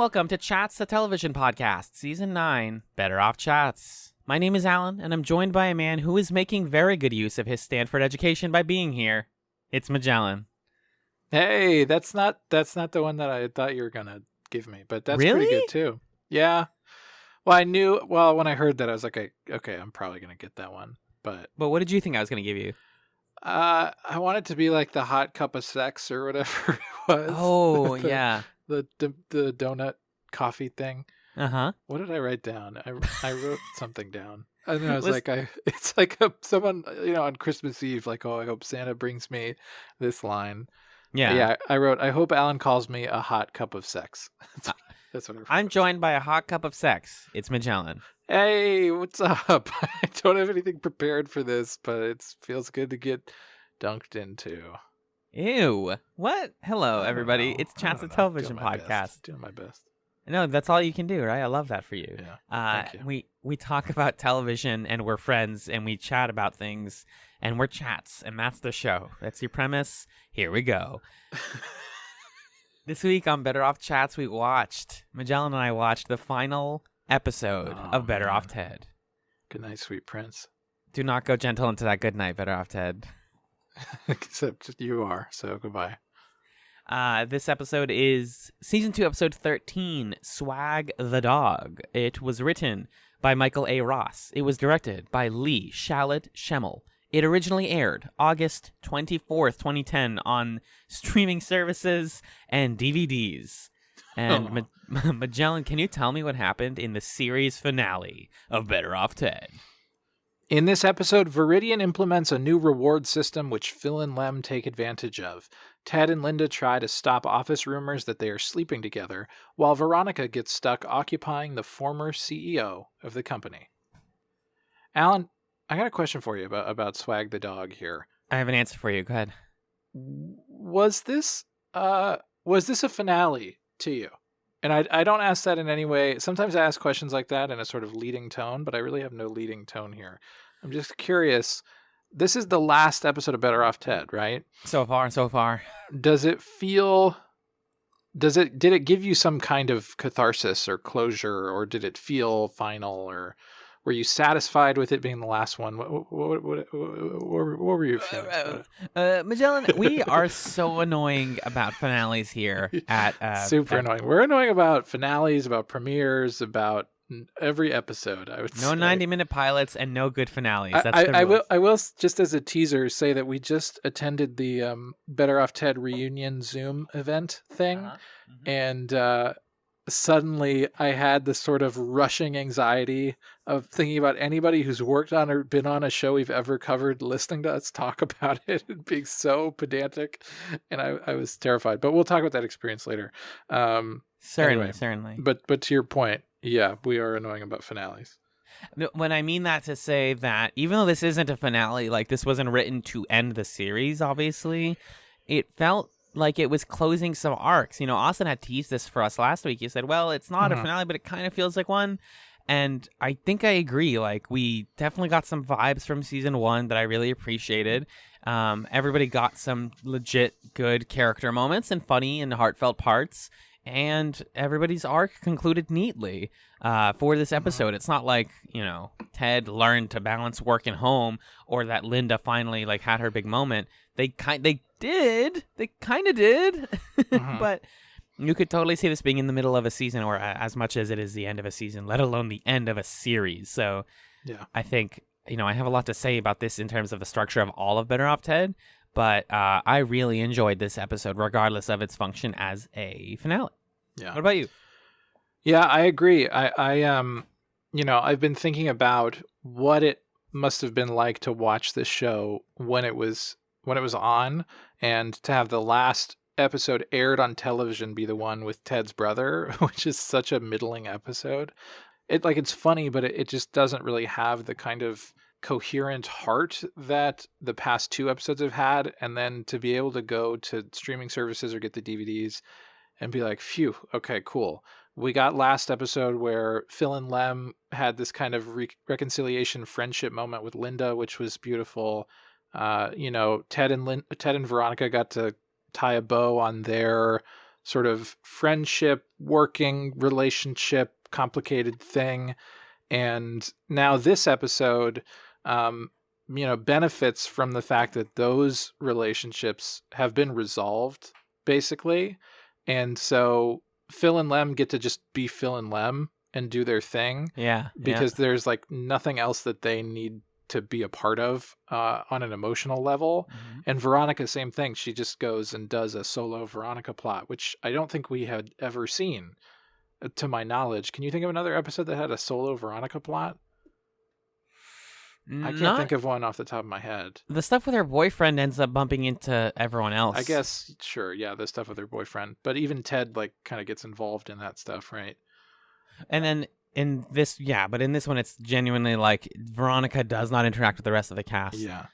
welcome to Chatz, the television podcast, Season 9, Better Off Chatz. My name is Alan, and I'm joined by a man who is making very good use of his Stanford education by being here. It's Magellan. Hey, that's not the one that I thought you were going to give me, but that's Really? pretty good too. Yeah. Well, when I heard that, I was like, okay, I'm probably going to get that one. But what did you think I was going to give you? I want it to be like the hot cup of sex or whatever it was. Oh, yeah. The donut coffee thing. Uh-huh. What did I write down? I wrote something down. I don't know. It's like someone, on Christmas Eve, like, oh, I hope Santa brings me this line. Yeah. Yeah. I wrote, I hope Alan calls me a hot cup of sex. That's what I wrote. I'm joined by a hot cup of sex. It's Magellan. Hey, what's up? I don't have anything prepared for this, but it feels good to get dunked into. Ew. What? Hello, everybody. It's Chatz, the television podcast. Doing my best. No, that's all you can do, right? I love that for you. Yeah. Thank you. We talk about television, and we're friends, and we chat about things, and we're Chats, and that's the show. That's your premise. Here we go. This week on Better Off Chats, Magellan and I watched the final episode of Better Off Ted. Good night, sweet prince. Do not go gentle into that good night, Better Off Ted. Except you are, so goodbye. This episode is Season 2, Episode 13, Swag the Dog. It was written by Michael A. Ross. It was directed by Lee Shalit Schemmel. It originally aired August 24th, 2010 on streaming services and DVDs. And Magellan, can you tell me what happened in the series finale of Better Off Ted? In this episode, Viridian implements a new reward system which Phil and Lem take advantage of. Ted and Linda try to stop office rumors that they are sleeping together, while Veronica gets stuck occupying the former CEO of the company. Alan, I got a question for you about Swag the Dog here. I have an answer for you. Go ahead. Was this a finale to you? And I don't ask that in any way. Sometimes I ask questions like that in a sort of leading tone, but I really have no leading tone here. I'm just curious. This is the last episode of Better Off Ted, right? So far. Did it give you some kind of catharsis or closure, or did it feel final, or were you satisfied with it being the last one? What were your feelings? Magellan, we are so annoying about finales here at super annoying. We're annoying about finales, about premieres, about every episode. I would no say. 90-minute pilots and no good finales. That's I will just as a teaser say that we just attended the Better Off Ted reunion Zoom event thing, and suddenly I had this sort of rushing anxiety of thinking about anybody who's worked on or been on a show we've ever covered, listening to us talk about it and being so pedantic. And I was terrified, but we'll talk about that experience later. Certainly. But to your point, yeah, we are annoying about finales. When I mean that to say that even though this isn't a finale, like this wasn't written to end the series, obviously, it felt like it was closing some arcs. Austin had teased this for us last week. He said, well, it's not a finale, but it kind of feels like one. And I think I agree. Like, we definitely got some vibes from season 1 that I really appreciated. Everybody got some legit good character moments and funny and heartfelt parts. And everybody's arc concluded neatly for this episode. It's not like, Ted learned to balance work and home, or that Linda finally had her big moment. They kind of did, but you could totally see this being in the middle of a season, or as much as it is the end of a season, let alone the end of a series. So yeah, I think, I have a lot to say about this in terms of the structure of all of Better Off Ted, but I really enjoyed this episode, regardless of its function as a finale. Yeah. What about you? Yeah, I agree. I've been thinking about what it must have been like to watch this show when it was on, and to have the last episode aired on television be the one with Ted's brother, which is such a middling episode. It's funny, but it just doesn't really have the kind of coherent heart that the past 2 episodes have had. And then to be able to go to streaming services or get the DVDs and be like, phew, okay, cool. We got last episode where Phil and Lem had this kind of reconciliation friendship moment with Linda, which was beautiful. Ted and Veronica got to tie a bow on their sort of friendship, working relationship, complicated thing. And now this episode, benefits from the fact that those relationships have been resolved, basically. And so Phil and Lem get to just be Phil and Lem and do their thing. Yeah. Because there's like nothing else that they need to be a part of on an emotional level. Mm-hmm. And Veronica, same thing. She just goes and does a solo Veronica plot, which I don't think we had ever seen, to my knowledge. Can you think of another episode that had a solo Veronica plot? I can't think of one off the top of my head. The stuff with her boyfriend ends up bumping into everyone else. I guess, sure, yeah, the stuff with her boyfriend. But even Ted, like, kind of gets involved in that stuff, right? And then in this one, it's genuinely like Veronica does not interact with the rest of the cast. Yeah.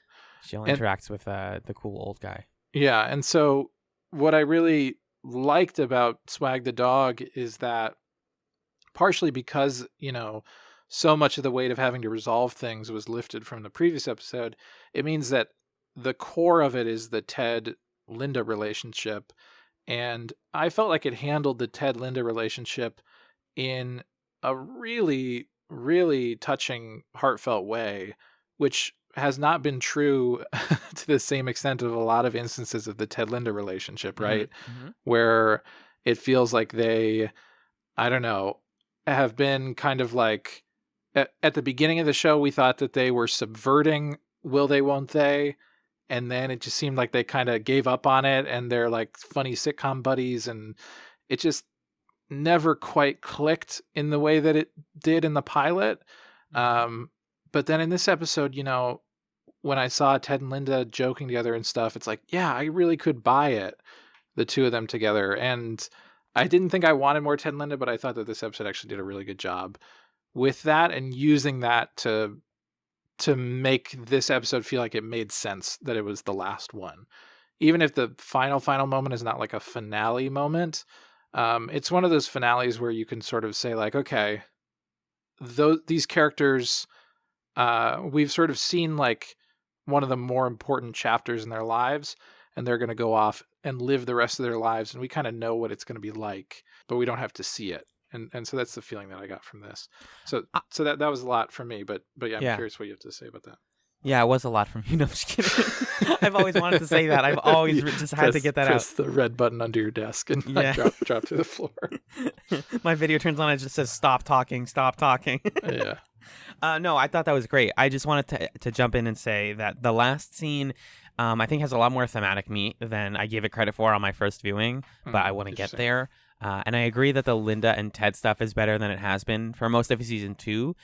She only interacts with the cool old guy. Yeah, and so what I really liked about Swag the dog is that partially because, so much of the weight of having to resolve things was lifted from the previous episode, it means that the core of it is the Ted-Linda relationship. And I felt like it handled the Ted-Linda relationship in a really, really touching, heartfelt way, which has not been true to the same extent of a lot of instances of the Ted-Linda relationship, right? Mm-hmm. Where it feels like they, I don't know, have been kind of like, at the beginning of the show, we thought that they were subverting Will They, Won't They? And then it just seemed like they kind of gave up on it, and they're like funny sitcom buddies, and it just never quite clicked in the way that it did in the pilot. But then in this episode, when I saw Ted and Linda joking together and stuff, it's like, yeah, I really could buy it, the two of them together. And I didn't think I wanted more Ted and Linda, but I thought that this episode actually did a really good job with that, and using that to make this episode feel like it made sense that it was the last one. Even if the final moment is not like a finale moment, it's one of those finales where you can sort of say like, okay, these characters, we've sort of seen like one of the more important chapters in their lives, and they're going to go off and live the rest of their lives, and we kind of know what it's going to be like, but we don't have to see it. And so that's the feeling that I got from this. So that was a lot for me, but yeah, I'm curious what you have to say about that. Yeah, it was a lot from you. No, I'm just kidding. I've always wanted to say that. I've always just had to get that press the red button under your desk and drop to the floor. My video turns on, it just says, stop talking. Yeah. No, I thought that was great. I just wanted to jump in and say that the last scene, I think, has a lot more thematic meat than I gave it credit for on my first viewing, but I want to get there. And I agree that the Linda and Ted stuff is better than it has been for most of season 2.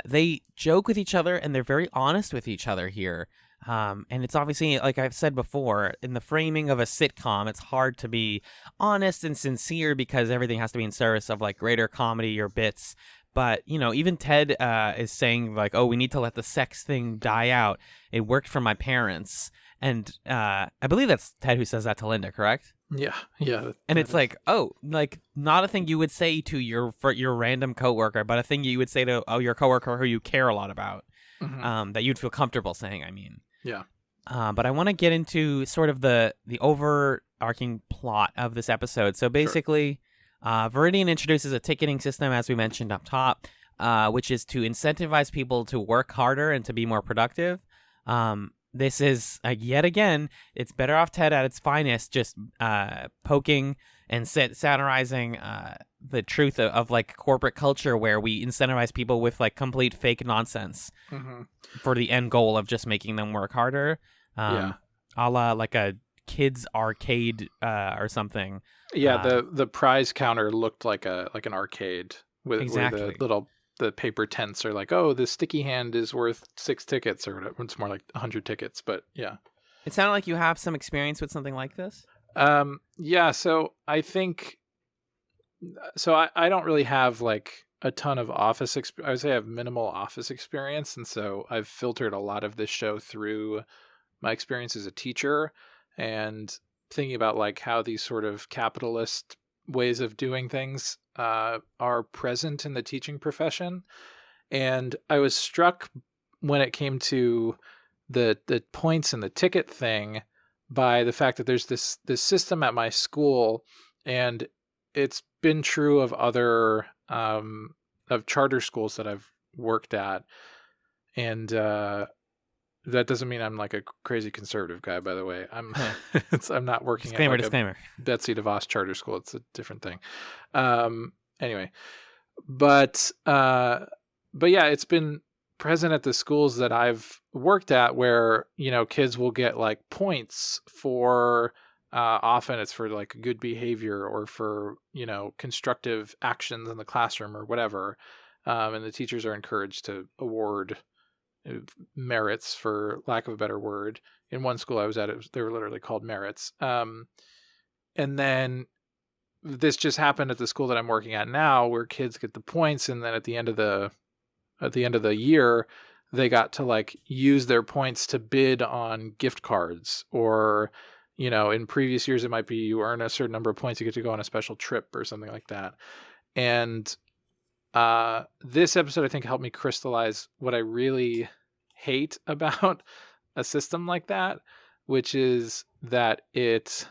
They joke with each other, and they're very honest with each other here. And it's obviously, like I've said before, in the framing of a sitcom, it's hard to be honest and sincere because everything has to be in service of like greater comedy or bits. But, even Ted is saying like, oh, we need to let the sex thing die out. It worked for my parents. And I believe that's Ted who says that to Linda, correct? Yeah. And it's like, oh, like not a thing you would say to your random coworker, but a thing you would say to your coworker who you care a lot about, that you'd feel comfortable saying. I mean, yeah. But I want to get into sort of the overarching plot of this episode. So basically, Viridian introduces a ticketing system, as we mentioned up top, which is to incentivize people to work harder and to be more productive. This is, yet again, it's Better Off Ted at its finest, just poking and satirizing the truth of like corporate culture where we incentivize people with like complete fake nonsense for the end goal of just making them work harder. A la like a kids arcade or something. Yeah, the prize counter looked like an arcade with exactly. where the paper tents are like, oh, the sticky hand is worth 6 tickets or whatever. It's more like 100 tickets, but yeah. It sounded like you have some experience with something like this. Yeah. So I think, I don't really have like a ton of office. I would say I have minimal office experience. And so I've filtered a lot of this show through my experience as a teacher and thinking about like how these sort of capitalist ways of doing things are present in the teaching profession. And I was struck when it came to the points and the ticket thing by the fact that there's this system at my school And it's been true of other of charter schools that I've worked at. And that doesn't mean I'm like a crazy conservative guy, by the way. I'm I'm not working at like Disclaimer. a Betsy DeVos charter school. It's a different thing. Anyway, but yeah, it's been present at the schools that I've worked at where, kids will get like points for often it's for like good behavior or for, constructive actions in the classroom or whatever. And the teachers are encouraged to award merits, for lack of a better word. In one school I was at, they were literally called merits. And then this just happened at the school that I'm working at now, where kids get the points, and then at the end of the year, they got to like use their points to bid on gift cards, or in previous years it might be you earn a certain number of points, you get to go on a special trip or something like that. And this episode, I think, helped me crystallize what I really hate about a system like that, which is that it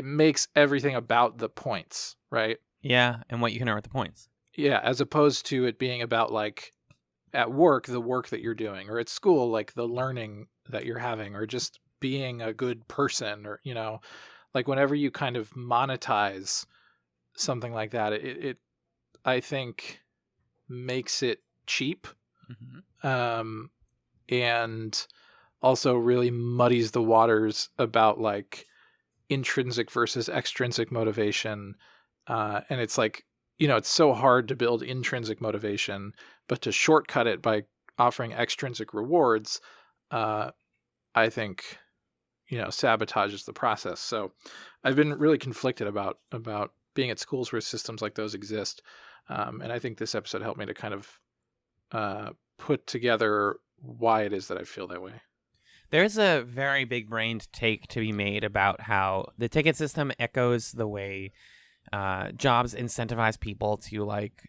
makes everything about the points, right? Yeah, and what you can earn with the points. Yeah, as opposed to it being about like at work, the work that you're doing, or at school, like the learning that you're having, or just being a good person, or, like whenever you kind of monetize something like that, it I think makes it cheap. Mm-hmm. And also really muddies the waters about like intrinsic versus extrinsic motivation. And it's like, it's so hard to build intrinsic motivation, but to shortcut it by offering extrinsic rewards, I think, sabotages the process. So I've been really conflicted about being at schools where systems like those exist. And I think this episode helped me to kind of put together why it is that I feel that way. There's a very big brained take to be made about how the ticket system echoes the way jobs incentivize people to like,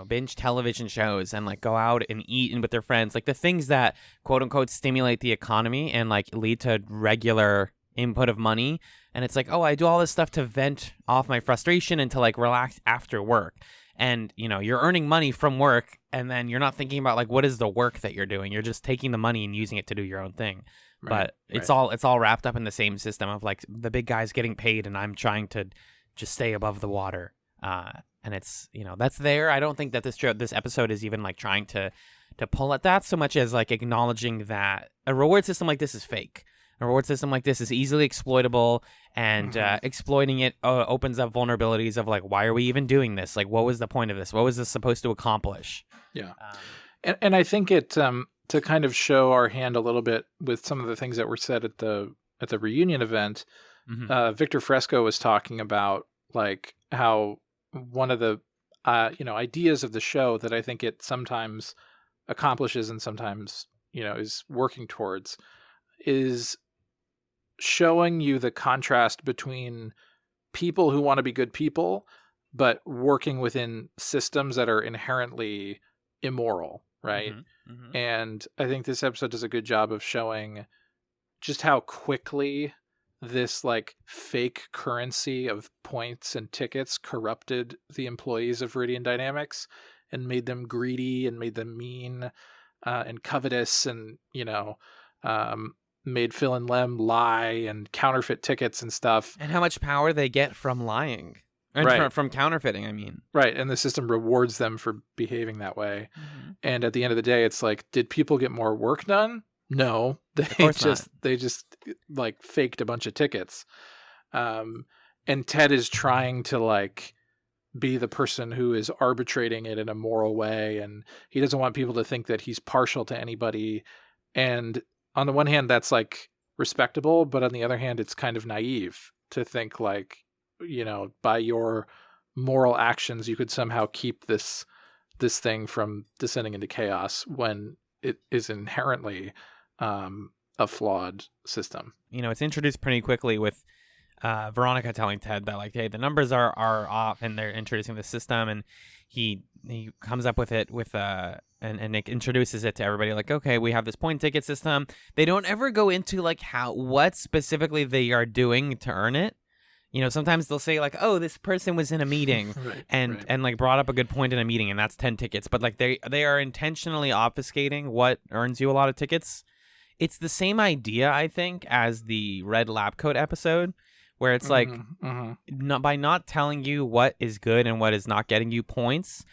binge television shows and like go out and eat and with their friends, like the things that quote unquote stimulate the economy and like lead to regular input of money. And it's like, oh, I do all this stuff to vent off my frustration and to like relax after work. And, you're earning money from work, and then you're not thinking about like what is the work that you're doing. You're just taking the money and using it to do your own thing. Right, but it's all wrapped up in the same system of like the big guy's getting paid and I'm trying to just stay above the water. And it's, that's there. I don't think that this episode is even like trying to pull at that so much as like acknowledging that a reward system like this is fake. A reward system like this is easily exploitable, and exploiting it opens up vulnerabilities of like, why are we even doing this? Like, what was the point of this? What was this supposed to accomplish? Yeah. And I think it, to kind of show our hand a little bit with some of the things that were said at the reunion event, Victor Fresco was talking about like how one of the, ideas of the show that I think it sometimes accomplishes and sometimes, is working towards is showing you the contrast between people who want to be good people, but working within systems that are inherently immoral, right? And I think this episode does a good job of showing just how quickly this like fake currency of points and tickets corrupted the employees of Viridian Dynamics and made them greedy and made them mean and covetous, and made Phil and Lem lie and counterfeit tickets and stuff. And how much power they get from lying. And Right. from counterfeiting, I mean. Right. And the system rewards them for behaving that way. And at the end of the day, it's like, did people get more work done? No. They just like faked a bunch of tickets. And Ted is trying to like be the person who is arbitrating it in a moral way, and he doesn't want people to think that he's partial to anybody. And on the one hand, that's like respectable, but on the other hand, it's kind of naive to think like, by your moral actions, you could somehow keep this thing from descending into chaos when it is inherently a flawed system. It's introduced pretty quickly with Veronica telling Ted that like, hey, the numbers are off, and they're introducing the system, and he comes up with it with and Nick introduces it to everybody like, okay, we have this point ticket system. They don't ever go into like what specifically they are doing to earn it. sometimes they'll say like, oh, this person was in a meeting Right. and like brought up a good point in a meeting, and that's 10 tickets. But like they are intentionally obfuscating what earns you a lot of tickets. It's the same idea, I think, as the Red Lab Coat episode, where it's like, by not telling you what is good and what is not getting you points,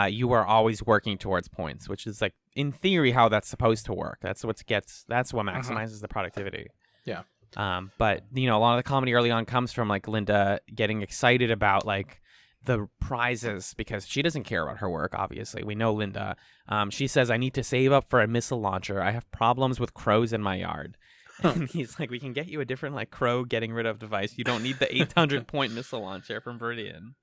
you are always working towards points, which is like, in theory, how that's supposed to work. That's what maximizes the productivity. Yeah. But a lot of the comedy early on comes from like Linda getting excited about like the prizes because she doesn't care about her work. Obviously, we know Linda. She says, "I need to save up for a missile launcher. I have problems with crows in my yard." And he's like, "We can get you a different like crow getting rid of device. You don't need the 800-point missile launcher from Viridian."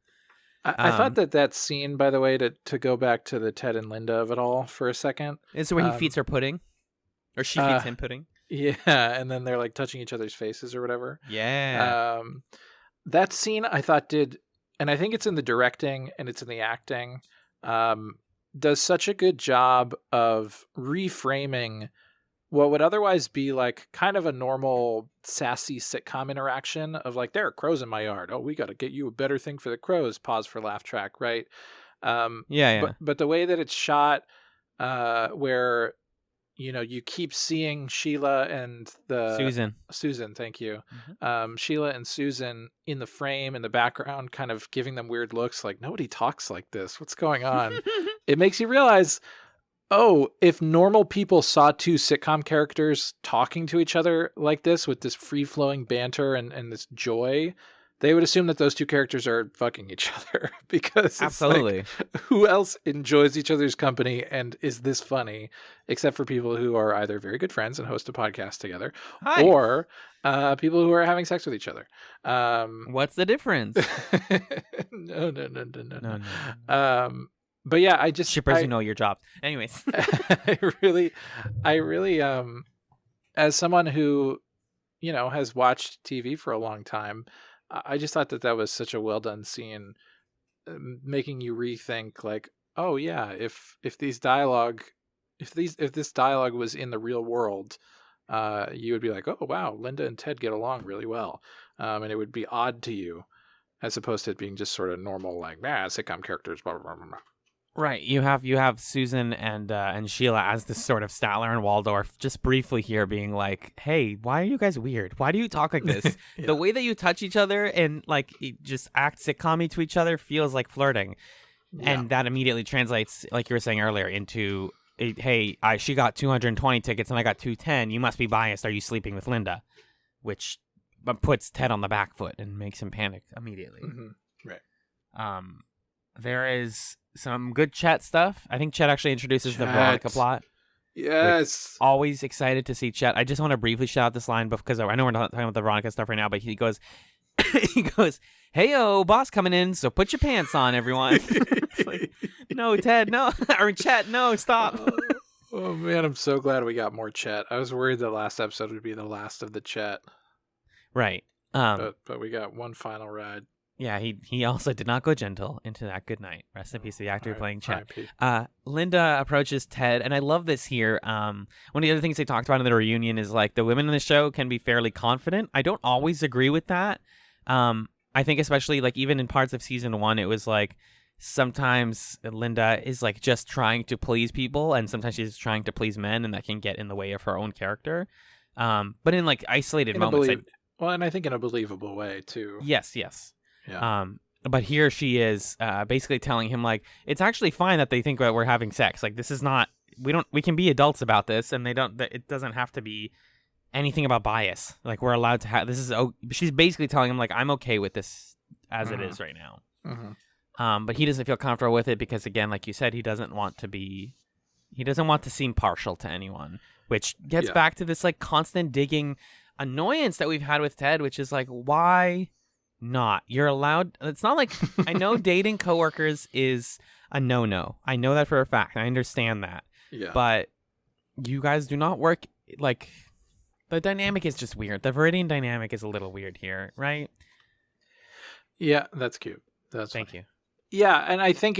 I thought that scene, by the way, to go back to the Ted and Linda of it all for a second, is where he feeds her pudding, or she feeds him pudding. Yeah, and then they're like touching each other's faces or whatever. Yeah. That scene I thought did, and I think it's in the directing and it's in the acting, does such a good job of reframing what would otherwise be like kind of a normal sassy sitcom interaction of like, there are crows in my yard. Oh, we got to get you a better thing for the crows. Pause for laugh track, right? Yeah. But the way that it's shot, where you keep seeing Sheila and Susan, thank you. Sheila and Susan in the frame in the background, kind of giving them weird looks like, nobody talks like this. What's going on? It makes you realize, oh, if normal people saw two sitcom characters talking to each other like this with this free-flowing banter and this joy, they would assume that those two characters are fucking each other because absolutely, like, who else enjoys each other's company and is this funny except for people who are either very good friends and host a podcast together, or people who are having sex with each other. What's the difference? No. But yeah, shippers, your job. Anyways, I really, as someone who, has watched TV for a long time, I just thought that was such a well done scene, making you rethink like, oh yeah, if this dialogue was in the real world, you would be like, oh wow, Linda and Ted get along really well, and it would be odd to you, as opposed to it being just sort of normal like, sitcom characters, blah blah blah blah. Right, you have Susan and Sheila as this sort of Statler and Waldorf, just briefly here being like, "Hey, why are you guys weird? Why do you talk like this? Yeah. The way that you touch each other and like just act sitcom-y to each other feels like flirting," and that immediately translates, like you were saying earlier, into, "Hey, she got 220 tickets and I got 210. You must be biased. Are you sleeping with Linda?" Which puts Ted on the back foot and makes him panic immediately. Mm-hmm. Right. There is some good Chat stuff. I think Chet actually introduces the Veronica plot. Yes. Always excited to see Chet. I just want to briefly shout out this line because I know we're not talking about the Veronica stuff right now, but he goes, "Hey-o, boss coming in, so put your pants on, everyone." It's like, no, Ted, no. Or Chet, no, stop. Oh, man, I'm so glad we got more Chet. I was worried the last episode would be the last of the Chet. Right. But we got one final ride. Yeah, he also did not go gentle into that good night. Rest in peace to the actor playing Chet. R.I.P. Linda approaches Ted, and I love this here. One of the other things they talked about in the reunion is like the women in the show can be fairly confident. I don't always agree with that. I think especially like even in parts of season 1, it was like sometimes Linda is like just trying to please people, and sometimes she's trying to please men, and that can get in the way of her own character. But in like isolated moments, and I think in a believable way too. Yes. Yeah. But here she is basically telling him like, it's actually fine that they think that we're having sex. Like, this is not, we can be adults about this, and it doesn't have to be anything about bias. Like, we're allowed to have, she's basically telling him like, I'm okay with this as it is right now. Mm-hmm. But he doesn't feel comfortable with it because, again, like you said, he doesn't want to seem partial to anyone, which gets back to this like constant digging annoyance that we've had with Ted, which is like, why not? You're allowed. It's not like, I know dating coworkers is a no-no. I know that for a fact. I understand that. Yeah. But you guys do not work, like, the dynamic is just weird. The Viridian dynamic is a little weird here, right? Yeah, that's cute. Thank you. Yeah, and I think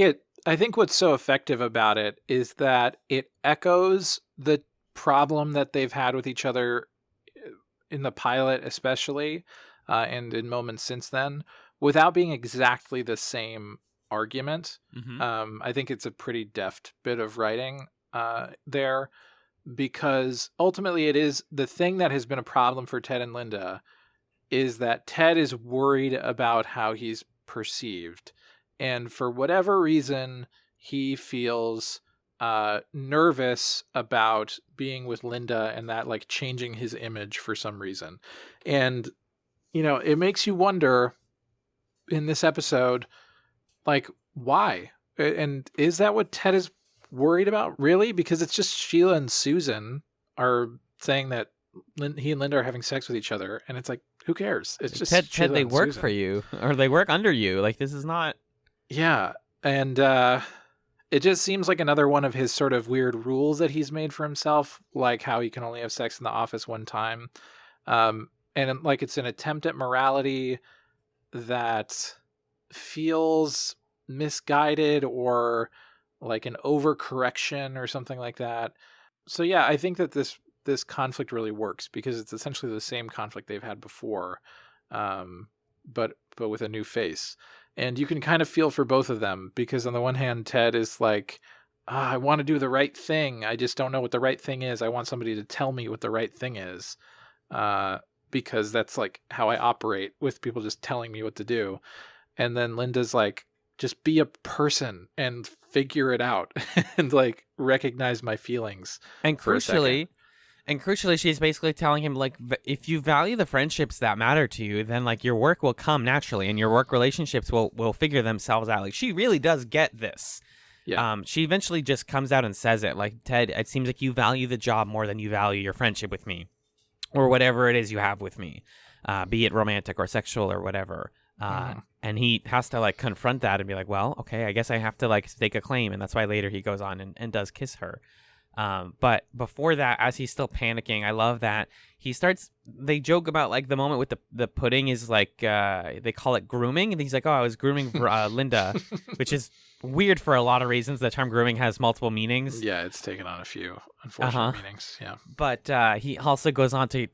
what's so effective about it is that it echoes the problem that they've had with each other in the pilot, especially. and in moments since then, without being exactly the same argument. I think it's a pretty deft bit of writing there, because ultimately it is the thing that has been a problem for Ted and Linda is that Ted is worried about how he's perceived. And for whatever reason, he feels nervous about being with Linda and that like changing his image for some reason. And, it makes you wonder in this episode, like, why? And is that what Ted is worried about, really? Because it's just Sheila and Susan are saying that he and Linda are having sex with each other, and it's like, who cares? It's just Ted, they work for you, or they work under you. Like, this is not... Yeah, and it just seems like another one of his sort of weird rules that he's made for himself, like how he can only have sex in the office one time. And like it's an attempt at morality that feels misguided or like an overcorrection or something like that. So yeah, I think that this conflict really works because it's essentially the same conflict they've had before, but with a new face. And you can kind of feel for both of them because on the one hand, Ted is like, I want to do the right thing. I just don't know what the right thing is. I want somebody to tell me what the right thing is, because that's like how I operate with people just telling me what to do. And then Linda's like, just be a person and figure it out and like recognize my feelings. And crucially, she's basically telling him, like, if you value the friendships that matter to you, then like your work will come naturally and your work relationships will figure themselves out. Like, she really does get this. Yeah. She eventually just comes out and says it, like, Ted, it seems like you value the job more than you value your friendship with me, or whatever it is you have with me, be it romantic or sexual or whatever. And he has to like confront that and be like, well, okay, I guess I have to like stake a claim. And that's why later he goes on and does kiss her. But before that, as he's still panicking, I love that they joke about like the moment with the pudding is like, they call it grooming. And he's like, oh, I was grooming Linda, which is weird for a lot of reasons. The term grooming has multiple meanings. Yeah, it's taken on a few unfortunate meanings. Yeah. But he also goes on to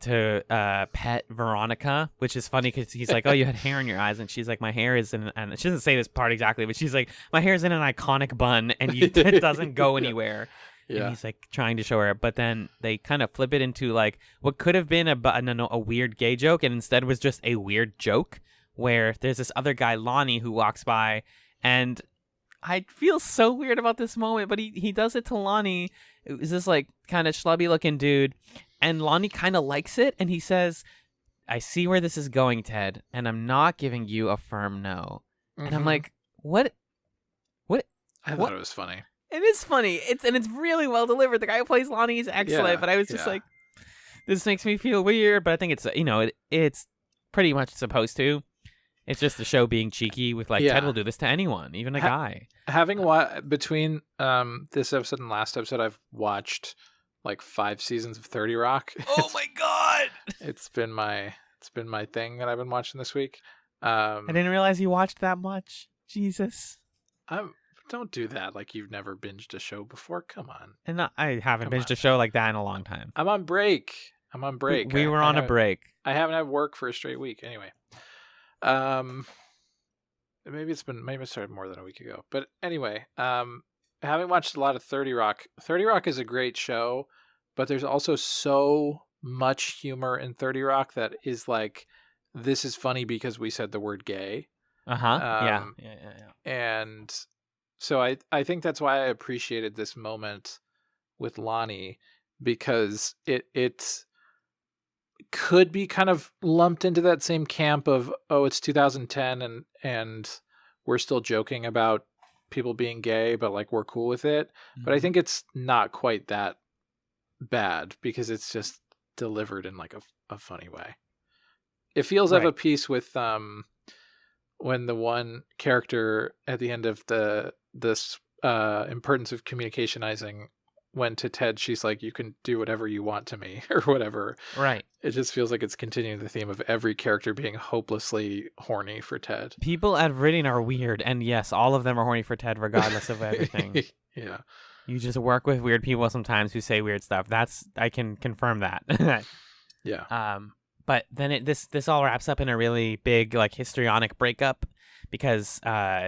pet Veronica, which is funny because he's like, oh, you had hair in your eyes. And she's like, my hair is in, and she doesn't say this part exactly, but she's like, my hair is in an iconic bun and it doesn't go anywhere. Yeah. And he's like trying to show her, but then they kind of flip it into like what could have been a weird gay joke, and instead was just a weird joke where there's this other guy, Lonnie, who walks by, and I feel so weird about this moment, but he does it to Lonnie. It was this like kind of schlubby looking dude, and Lonnie kind of likes it, and he says, I see where this is going, Ted, and I'm not giving you a firm no. Mm-hmm. And I'm like, what? I thought it was funny. It is funny. It's really well delivered. The guy who plays Lonnie is excellent, but I was just like, this makes me feel weird. But I think it's it's pretty much supposed to. It's just the show being cheeky with like Ted will do this to anyone, even a guy. Having between this episode and last episode, I've watched like 5 seasons of 30 Rock. Oh my god! It's been my thing that I've been watching this week. I didn't realize you watched that much. Jesus. Don't do that like you've never binged a show before. Come on. And I haven't binged a show like that in a long time. I'm on break. We were on a break. I haven't had work for a straight week. Anyway. Maybe it started more than a week ago. But anyway, having watched a lot of 30 Rock. 30 Rock is a great show, but there's also so much humor in 30 Rock that is like, this is funny because we said the word gay. Yeah. And so I think that's why I appreciated this moment with Lonnie, because it could be kind of lumped into that same camp of, oh, it's 2010 and we're still joking about people being gay, but like we're cool with it. Mm-hmm. But I think it's not quite that bad because it's just delivered in like a funny way. It feels like a piece with when the one character at the end of this importance of communicationizing went to Ted, she's like, you can do whatever you want to me or whatever. Right. It just feels like it's continuing the theme of every character being hopelessly horny for Ted. People at Viridian are weird, and yes, all of them are horny for Ted regardless of everything. Yeah. You just work with weird people sometimes who say weird stuff. I can confirm that. Yeah. But then this all wraps up in a really big like histrionic breakup because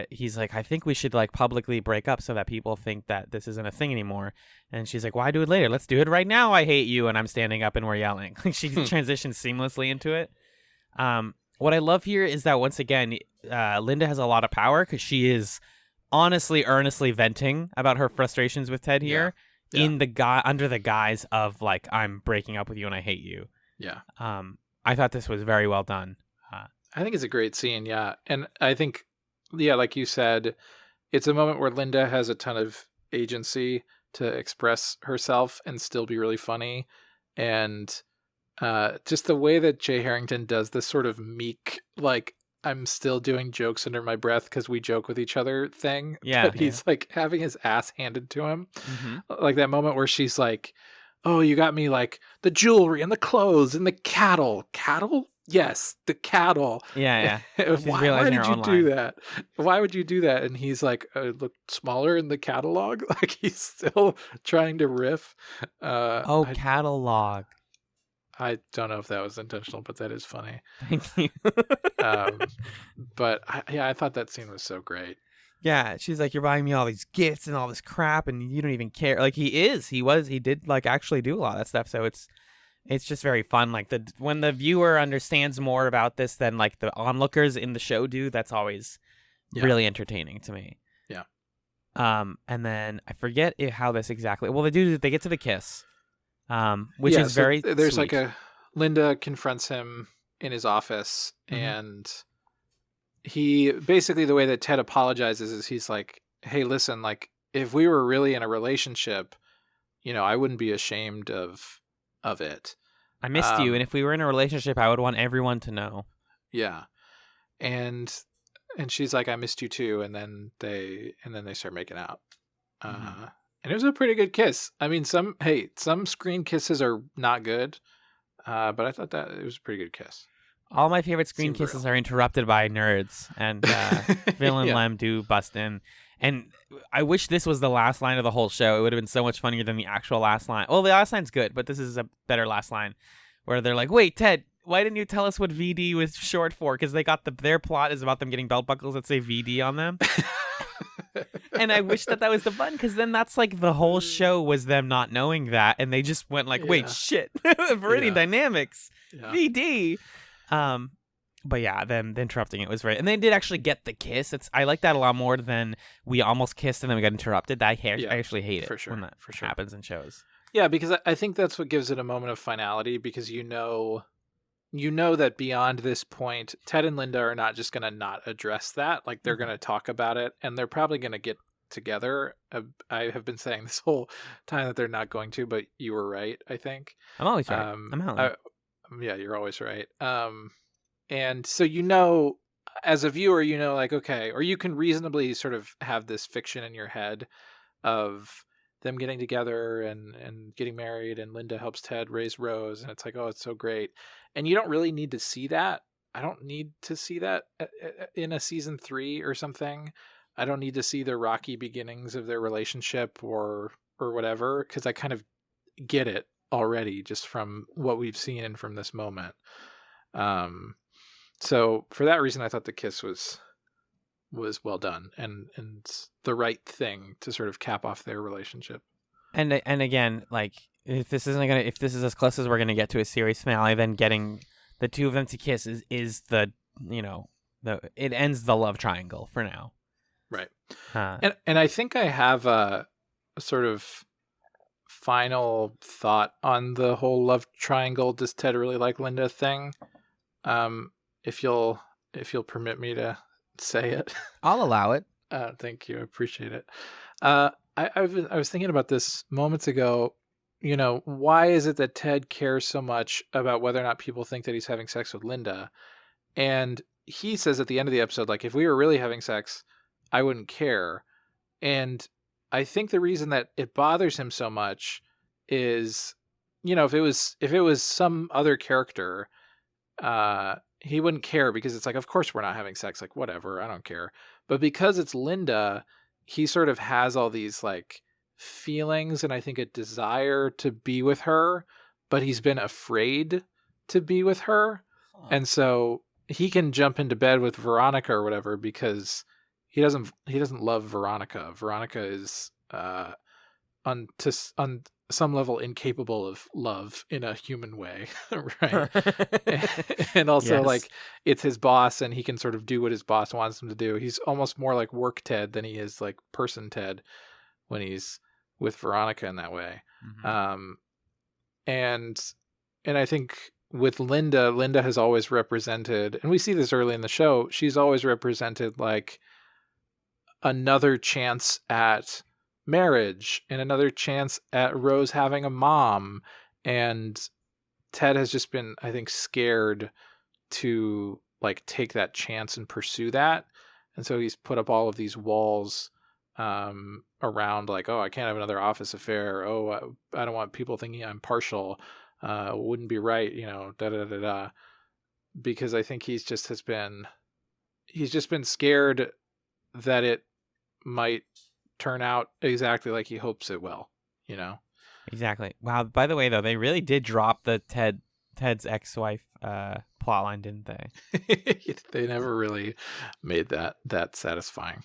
he's like, I think we should like publicly break up so that people think that this isn't a thing anymore. And she's like, why do it later? Let's do it right now. I hate you. And I'm standing up and we're yelling. She transitions seamlessly into it. What I love here is that once again, Linda has a lot of power because she is honestly, earnestly venting about her frustrations with Ted here in the under the guise of like, I'm breaking up with you and I hate you. Yeah. I thought this was very well done. I think it's a great scene, yeah. And I think, like you said, it's a moment where Linda has a ton of agency to express herself and still be really funny. And just the way that Jay Harrington does this sort of meek, like, I'm still doing jokes under my breath because we joke with each other thing. Yeah. But he's like having his ass handed to him. Mm-hmm. Like that moment where she's like, oh, you got me like the jewelry and the clothes and the cattle. Cattle? Yes, the cattle. Yeah. Why did you do that? Why would you do that? And he's like, look smaller in the catalog. Like he's still trying to riff. Catalog. I don't know if that was intentional, but that is funny. Thank you. But I thought that scene was so great. Yeah, she's like, you're buying me all these gifts and all this crap, and you don't even care. Like he did like actually do a lot of that stuff. So it's just very fun. Like when the viewer understands more about this than like the onlookers in the show do, that's always really entertaining to me. Yeah. And then I forget how this exactly. Well, they get to the kiss, which is very. There's sweet. like Linda confronts him in his office, Mm-hmm. and he basically, the way that Ted apologizes is he's like, hey, listen, like if we were really in a relationship, I wouldn't be ashamed of it. I missed you, and if we were in a relationship, I would want everyone to know. Yeah. And she's like, I missed you too, and then they start making out. And it was a pretty good kiss. I mean, some screen kisses are not good, but I thought that it was a pretty good kiss. All my favorite screen kisses are interrupted by nerds, and Phil and Lem do bust in. And I wish this was the last line of the whole show. It would have been so much funnier than the actual last line. Well, the last line's good, but this is a better last line where they're like, wait, Ted, why didn't you tell us what VD was short for? Because they got their plot is about them getting belt buckles that say VD on them. And I wish that was the button, because then that's like the whole show was them not knowing that. And they just went like, wait, shit, Viridian Dynamics, VD. But yeah, them interrupting it was right, and they did actually get the kiss. I like that a lot more than we almost kissed and then we got interrupted. I actually hate it when that happens in shows. Yeah, because I think that's what gives it a moment of finality, because you know that beyond this point, Ted and Linda are not just going to not address that. Like they're going to talk about it, and they're probably going to get together. I have been saying this whole time that they're not going to, but you were right. I think I'm always right. I'm out. Yeah, you're always right. And so, as a viewer, like, okay, or you can reasonably sort of have this fiction in your head of them getting together and getting married, and Linda helps Ted raise Rose, and it's like, oh, it's so great. And you don't really need to see that. I don't need to see that in a season 3 or something. I don't need to see the rocky beginnings of their relationship or whatever, because I kind of get it already just from what we've seen and from this moment. So for that reason, I thought the kiss was well done and the right thing to sort of cap off their relationship. And again, like if this is as close as we're gonna get to a series finale, then getting the two of them to kiss is the it ends the love triangle for now. Right. And I think I have a sort of final thought on the whole love triangle, does Ted really like Linda thing. If you'll permit me to say it. I'll allow it. Thank you. I appreciate it. I was thinking about this moments ago. Why is it that Ted cares so much about whether or not people think that he's having sex with Linda? And he says at the end of the episode, like, if we were really having sex, I wouldn't care. And I think the reason that it bothers him so much is, if it was some other character, he wouldn't care, because it's like, of course we're not having sex, like whatever, I don't care. But because it's Linda, he sort of has all these like feelings and I think a desire to be with her, but he's been afraid to be with her. And so he can jump into bed with Veronica or whatever because he doesn't love Veronica. Veronica is on some level incapable of love in a human way, right? And also Yes. like it's his boss and he can sort of do what his boss wants him to do. He's almost more like work Ted than he is like person Ted when he's with Veronica in that way. And I think with Linda has always represented, and we see this early in the show, she's always represented like another chance at marriage and another chance at Rose having a mom. And Ted has just been, I think, scared to like take that chance and pursue that. And so he's put up all of these walls around like, oh, I can't have another office affair. Oh, I don't want people thinking I'm partial. Wouldn't be right, because I think he's just been scared that it might turn out exactly like he hopes it will, Exactly. Wow. By the way, though, they really did drop the Ted's ex-wife plotline, didn't they? They never really made that satisfying.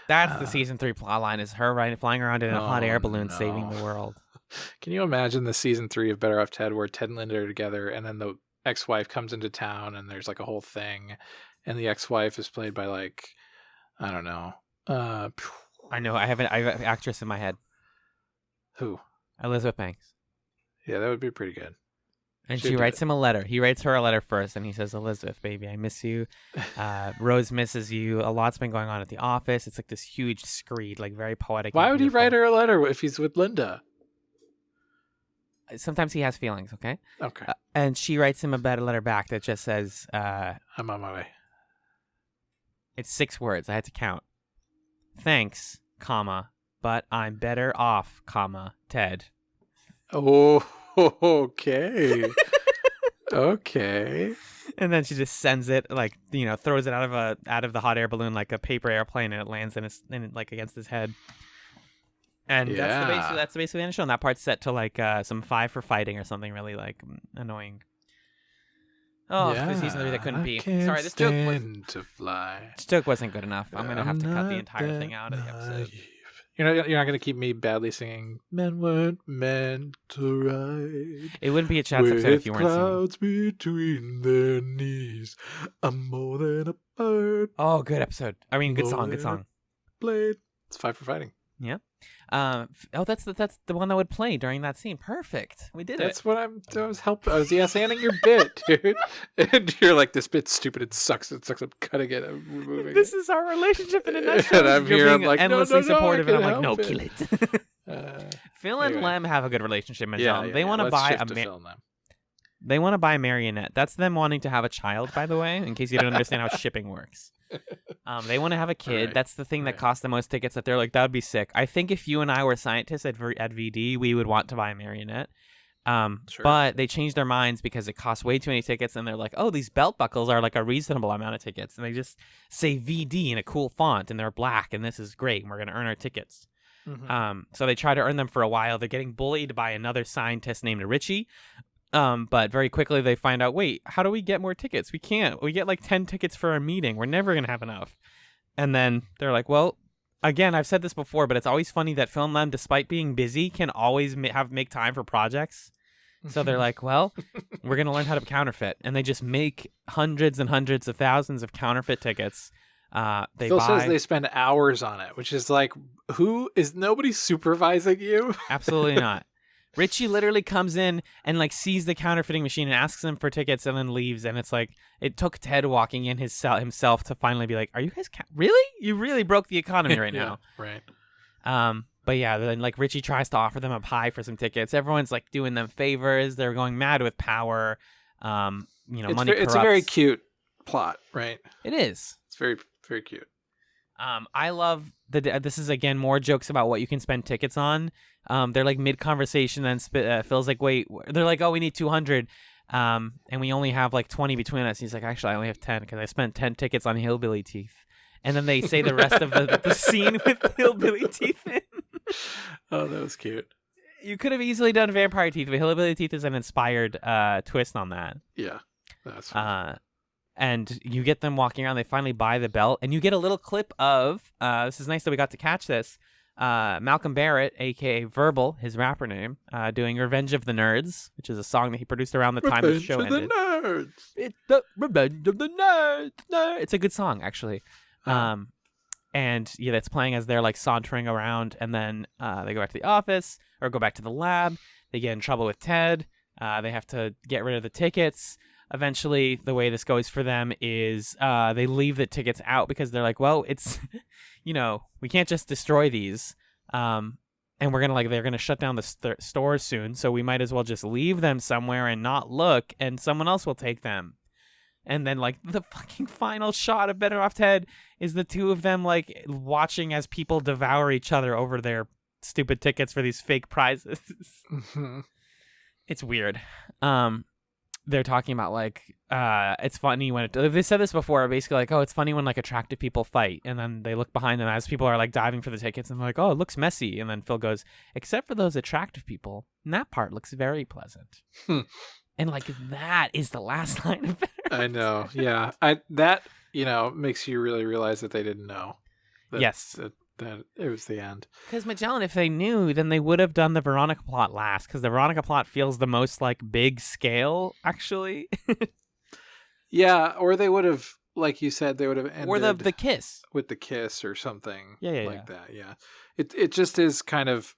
That's the season 3 plotline: is her flying around in a hot air balloon saving the world. Can you imagine the season 3 of Better Off Ted where Ted and Linda are together and then the ex-wife comes into town and there's like a whole thing and the ex-wife is played by like, I don't know. I know. I have an actress in my head. Who? Elizabeth Banks. Yeah, that would be pretty good. And she writes him a letter. He writes her a letter first, and he says, Elizabeth, baby, I miss you. Rose misses you. A lot's been going on at the office. It's like this huge screed, like very poetic. Why would he write her a letter if he's with Linda? Sometimes he has feelings, okay? Okay. And she writes him a better letter back that just says... I'm on my way. It's 6 words. I had to count. Thanks, comma, but I'm better off, comma, Ted. Oh, okay. Okay. And then she just sends it, like, throws it out of the hot air balloon like a paper airplane, and it lands like against his head. And that's basically the end of the show. And that part's set to like some 5 for fighting or something really like annoying. Oh, the season 3 that couldn't be. Sorry, this joke wasn't good enough. I'm gonna have to cut the entire thing out of the episode. You're not gonna keep me badly singing "Men weren't meant to ride." It wouldn't be a Chatz episode if you weren't singing. Clouds between their knees, I'm more than a bird. Oh, good episode. I mean, good song. Blade. It's 5 for fighting. Yeah. That's the one that would play during that scene. Perfect. We did That's what I was helping. I was yes-anding your bit, dude. And you're like, this bit's stupid. It sucks. I'm cutting it. I'm removing This it. is our relationship in a nutshell. And I'm here. I'm like, endlessly supportive, and I'm like, no, it. kill it. Phil and Lem have a good relationship. They want to buy They want to buy a marionette. That's them wanting to have a child, by the way, in case you don't understand how shipping works. They want to have a kid. Right. That's the thing that costs the most tickets that they're like, that would be sick. I think if you and I were scientists at VD, we would want to buy a marionette. Sure. But they changed their minds because it costs way too many tickets. And they're like, oh, these belt buckles are like a reasonable amount of tickets. And they just say VD in a cool font and they're black. And this is great. And we're going to earn our tickets. Mm-hmm. So they try to earn them for a while. They're getting bullied by another scientist named Richie. But very quickly they find out, wait, how do we get more tickets? We can't. We get like 10 tickets for a meeting. We're never going to have enough. And then they're like, well, again, I've said this before, but it's always funny that Phil and Lem, despite being busy, can always make time for projects. So they're like, well, we're going to learn how to counterfeit. And they just make hundreds and hundreds of thousands of counterfeit tickets. Phil says they spend hours on it, which is like, is nobody supervising you? Absolutely not. Richie literally comes in and like sees the counterfeiting machine and asks them for tickets and then leaves. And it's like, it took Ted walking in himself to finally be like, are you guys really? You really broke the economy right now. Right. But yeah, then like Richie tries to offer them a pie for some tickets. Everyone's like doing them favors. They're going mad with power. Money corrupts. It's a very cute plot, right? It is. It's very, very cute. I love this is again more jokes about what you can spend tickets on. They're like mid conversation, and Phil's like, wait, they're like, oh, we need 200, and we only have like 20 between us. He's like, actually, I only have 10 because I spent 10 tickets on Hillbilly Teeth. And then they say the rest of the scene with Hillbilly Teeth in. Oh, that was cute. You could have easily done Vampire Teeth, but Hillbilly Teeth is an inspired twist on that. Yeah, that's fine. And you get them walking around. They finally buy the belt, and you get a little clip of. This is nice that we got to catch this. Malcolm Barrett, aka Verbal, his rapper name, doing "Revenge of the Nerds," which is a song that he produced around the time the show ended. Revenge of the Nerds. It's the Revenge of the Nerds. It's a good song, actually. And yeah, that's playing as they're like sauntering around, and then they go back to the office or go back to the lab. They get in trouble with Ted. They have to get rid of the tickets. Eventually, the way this goes for them is they leave the tickets out because they're like, well, it's, we can't just destroy these. And they're gonna shut down the stores soon, so we might as well just leave them somewhere and not look, and someone else will take them. And then, like, the fucking final shot of Better Off Ted is the two of them, like, watching as people devour each other over their stupid tickets for these fake prizes. Mm-hmm. It's weird. They're talking about, like, it's funny when they said this before, basically, like, oh, it's funny when, like, attractive people fight. And then they look behind them as people are, like, diving for the tickets, and they're like, oh, it looks messy. And then Phil goes, except for those attractive people, and that part looks very pleasant. And, like, that is the last line of Better. I know. Yeah. That makes you really realize that they didn't know. Yes. That it was the end. Because Magellan, if they knew, then they would have done the Veronica plot last. Because the Veronica plot feels the most, like, big scale, actually. Yeah. Or they would have, like you said, they would have ended. Or the kiss. With the kiss or something. Yeah. That. Yeah. It just is kind of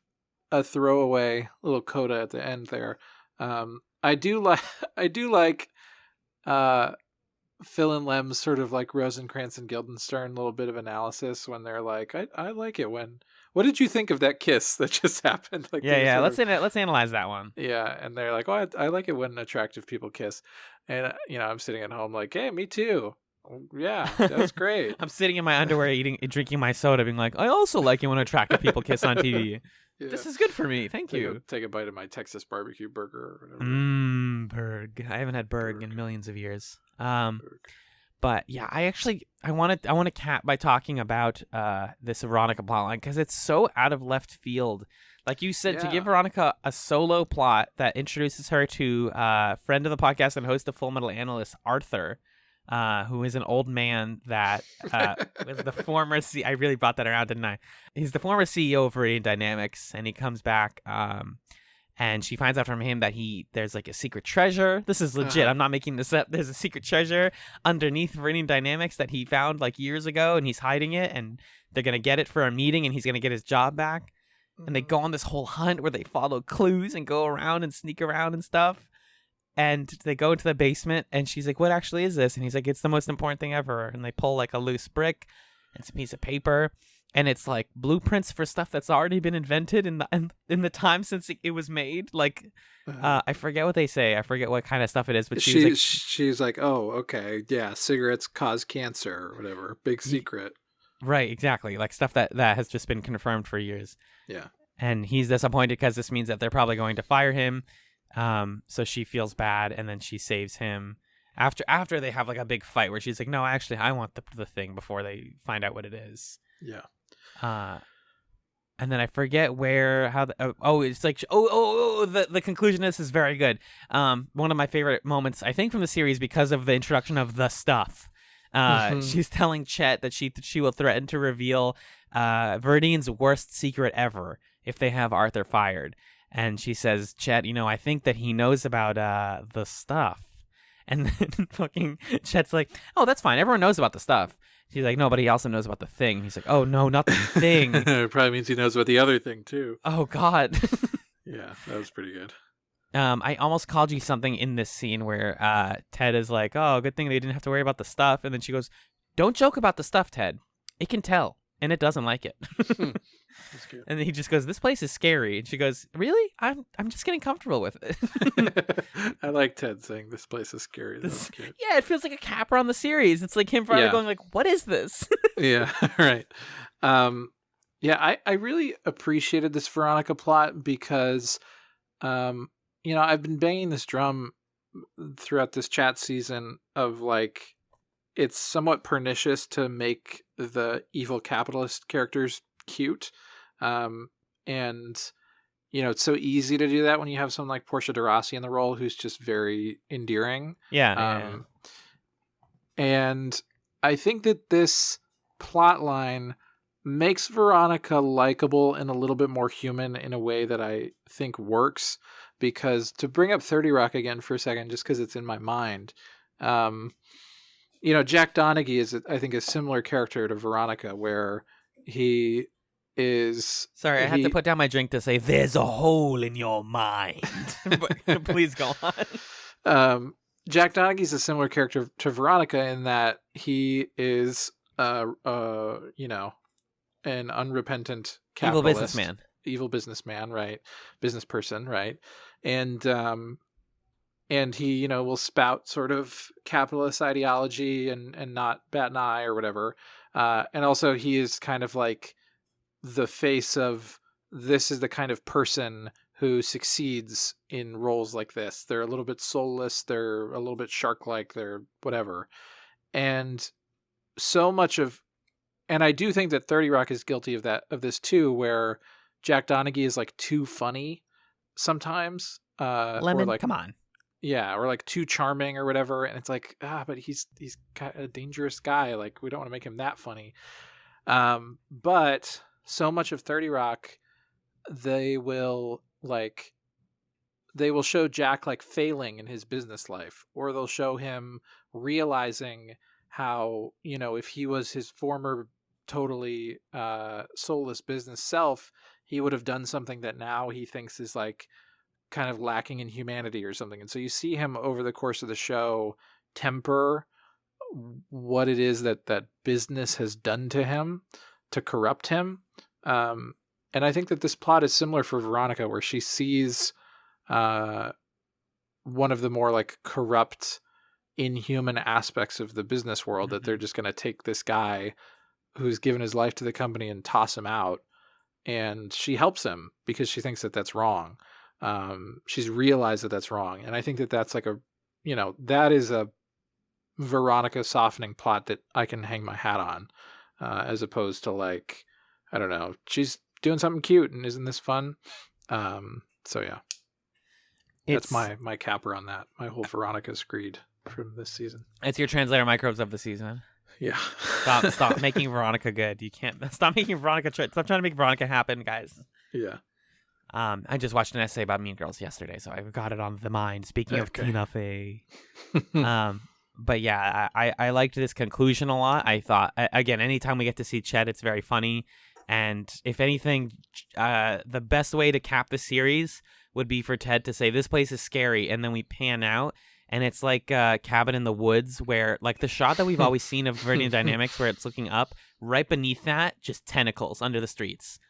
a throwaway little coda at the end there. I do like Phil and Lem's sort of like Rosencrantz and Guildenstern little bit of analysis when they're like, I like it when. What did you think of that kiss that just happened? Like, yeah. Let's analyze that one. Yeah, and they're like, oh, I like it when attractive people kiss, and I'm sitting at home like, hey, me too. Yeah, that's great. I'm sitting in my underwear drinking my soda, being like, I also like it when attractive people kiss on TV. Yeah. This is good for me. Thank you. Take a bite of my Texas barbecue burger or whatever. Berg. I haven't had Berg in millions of years. But yeah, I want to cap by talking about this Veronica plotline because it's so out of left field. Like you said, to give Veronica a solo plot that introduces her to friend of the podcast and host of Full Metal Analyst Arthur, who is an old man that was the former I really brought that around, didn't I? He's the former CEO of Viridian Dynamics, and he comes back, and she finds out from him that there's like a secret treasure. This is legit. I'm not making this up. There's a secret treasure underneath Viridian Dynamics that he found like years ago, and he's hiding it, and they're gonna get it for a meeting, and he's gonna get his job back. Mm-hmm. And they go on this whole hunt where they follow clues and go around and sneak around and stuff. And they go into the basement, and she's like, what actually is this? And he's like, it's the most important thing ever. And they pull like a loose brick and some piece of paper, and it's like blueprints for stuff that's already been invented in the time since it was made. Like, I forget what they say. I forget what kind of stuff it is, but she's like, oh, okay, yeah, cigarettes cause cancer or whatever. Big secret. Right, exactly. Like stuff that has just been confirmed for years. Yeah. And he's disappointed because this means that they're probably going to fire him. So she feels bad, and then she saves him after they have like a big fight where she's like, no, actually, I want the thing before they find out what it is. Yeah. And then I forget it's like, the conclusion of this is very good. One of my favorite moments, I think, from the series because of the introduction of the stuff. She's telling Chet that she will threaten to reveal Viridian's worst secret ever if they have Arthur fired. And she says, Chet, I think that he knows about the stuff. And then fucking Chet's like, oh, that's fine. Everyone knows about the stuff. She's like, no, but he also knows about the thing. And he's like, oh, no, not the thing. It probably means he knows about the other thing, too. Oh, God. Yeah, that was pretty good. I almost called you something in this scene where Ted is like, oh, good thing they didn't have to worry about the stuff. And then she goes, don't joke about the stuff, Ted. It can tell. And it doesn't like it. And then he just goes, this place is scary. And she goes, really? I'm just getting comfortable with it. I like Ted saying this place is scary. Yeah, it feels like a capper on the series. It's like him finally going like, what is this? Yeah, right. Yeah, I really appreciated this Veronica plot because, I've been banging this drum throughout this Chatz season of like, it's somewhat pernicious to make the evil capitalist characters cute. And, it's so easy to do that when you have someone like Portia de Rossi in the role, who's just very endearing. Yeah. And I think that this plot line makes Veronica likable and a little bit more human in a way that I think works. Because to bring up 30 Rock again for a second, just because it's in my mind, Jack Donaghy is, I think, a similar character to Veronica, where he is. Sorry, I had to put down my drink to say, "There's a hole in your mind." But please go on. Jack Donaghy's a similar character to Veronica in that he is, an unrepentant capitalist, evil businessman, right? Business person, right? And he, will spout sort of capitalist ideology and not bat an eye or whatever. And also he is kind of like the face of, this is the kind of person who succeeds in roles like this. They're a little bit soulless. They're a little bit shark-like. They're whatever. And so much of, and I do think that 30 Rock is guilty of this too, where Jack Donaghy is like too funny sometimes. Lemon, come on. Yeah, or like too charming or whatever. And it's like, but he's a dangerous guy. Like, we don't want to make him that funny. But so much of 30 Rock, they will show Jack like failing in his business life, or they'll show him realizing how, if he was his former totally soulless business self, he would have done something that now he thinks is like kind of lacking in humanity or something. And so you see him over the course of the show temper what it is that business has done to him to corrupt him. And I think that this plot is similar for Veronica, where she sees one of the more like corrupt, inhuman aspects of the business world, that they're just going to take this guy who's given his life to the company and toss him out. And she helps him because she thinks that that's wrong. She's realized that that's wrong. And I think that that's like that is a Veronica softening plot that I can hang my hat on, as opposed to like, I don't know, she's doing something cute and isn't this fun? So yeah, that's my capper on that. My whole Veronica screed from this season. It's your translator microbes of the season. Yeah. Stop making Veronica good. You can't stop making Veronica. Stop trying to make Veronica happen, guys. Yeah. I just watched an essay about Mean Girls yesterday, so I've got it on the mind. Speaking of Tina Fey. But yeah, I liked this conclusion a lot. I thought, again, anytime we get to see Chet, it's very funny. And if anything, the best way to cap the series would be for Ted to say, "This place is scary," and then we pan out, and it's like Cabin in the Woods, where like the shot that we've always seen of Viridian Dynamics, where it's looking up, right beneath that, just tentacles under the streets.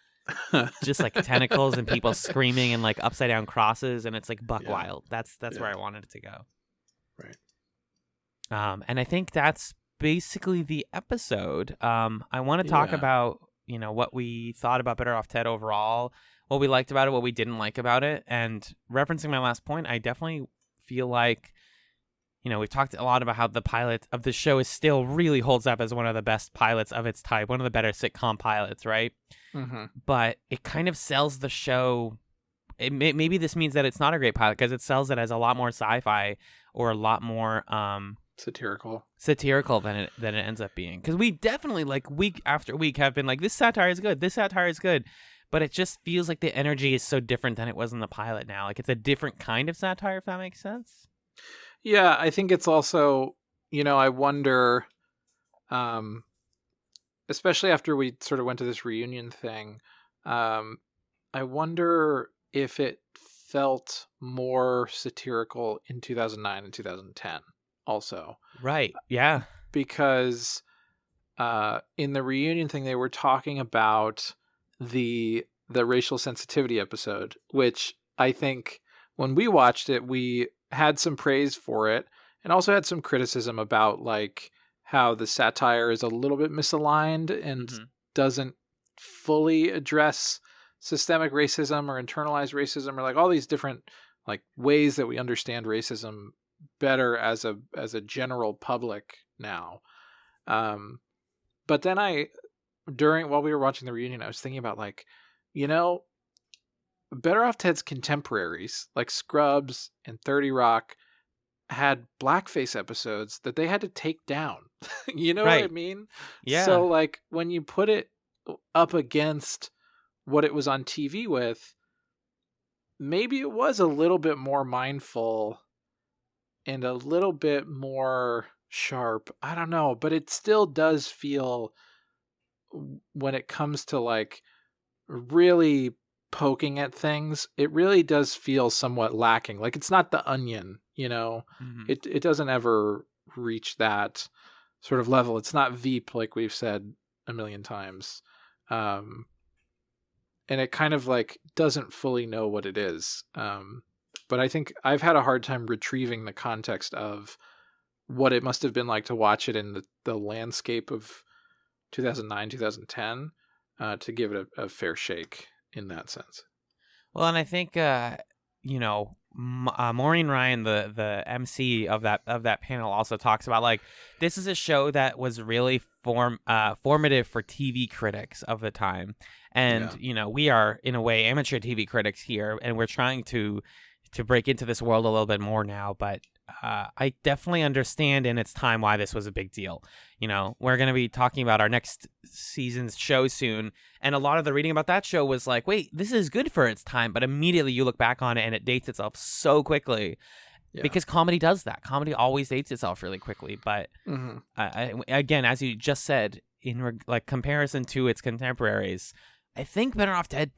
Just like tentacles and people screaming and like upside down crosses, and it's like buck wild. That's where I wanted it to go. Right. And I think that's basically the episode. I want to talk about, what we thought about Better Off Ted overall, what we liked about it, what we didn't like about it. And referencing my last point, I definitely feel like, we've talked a lot about how the pilot of the show is still really holds up as one of the best pilots of its type, one of the better sitcom pilots, right? Mm-hmm. But it kind of sells the show. Maybe this means that it's not a great pilot because it sells it as a lot more sci-fi or a lot more satirical than it ends up being. Because we definitely, like, week after week have been like, this satire is good, but it just feels like the energy is so different than it was in the pilot now. Like, it's a different kind of satire, if that makes sense. Yeah, I think it's also, I wonder, especially after we sort of went to this reunion thing, I wonder if it felt more satirical in 2009 and 2010 also. Right, yeah. Because in the reunion thing, they were talking about the racial sensitivity episode, which I think when we watched it, we had some praise for it and also had some criticism about like how the satire is a little bit misaligned and doesn't fully address systemic racism or internalized racism or like all these different like ways that we understand racism better as a general public now. But then while we were watching the reunion, I was thinking about like, Better Off Ted's contemporaries, like Scrubs and 30 Rock, had blackface episodes that they had to take down. You know what I Right. mean? Yeah. So, like, when you put it up against what it was on TV with, maybe it was a little bit more mindful and a little bit more sharp. I don't know, but it still does feel, when it comes to like really poking at things, it really does feel somewhat lacking. Like, it's not The Onion, you know. Mhm. It doesn't ever reach that sort of level. It's not Veep, like we've said a million times. Um, and it kind of like doesn't fully know what it is. But I think I've had a hard time retrieving the context of what it must have been like to watch it in the landscape of 2009, 2010, to give it a fair shake in that sense. Well, and I think Maureen Ryan, the MC of that panel, also talks about like this is a show that was really formative for TV critics of the time, and we are in a way amateur TV critics here, and we're trying to break into this world a little bit more now, but. I definitely understand in its time why this was a big deal. We're going to be talking about our next season's show soon. And a lot of the reading about that show was like, wait, this is good for its time. But immediately you look back on it and it dates itself so quickly because comedy does that. Comedy always dates itself really quickly. But again, as you just said, in comparison to its contemporaries, I think Better Off Dead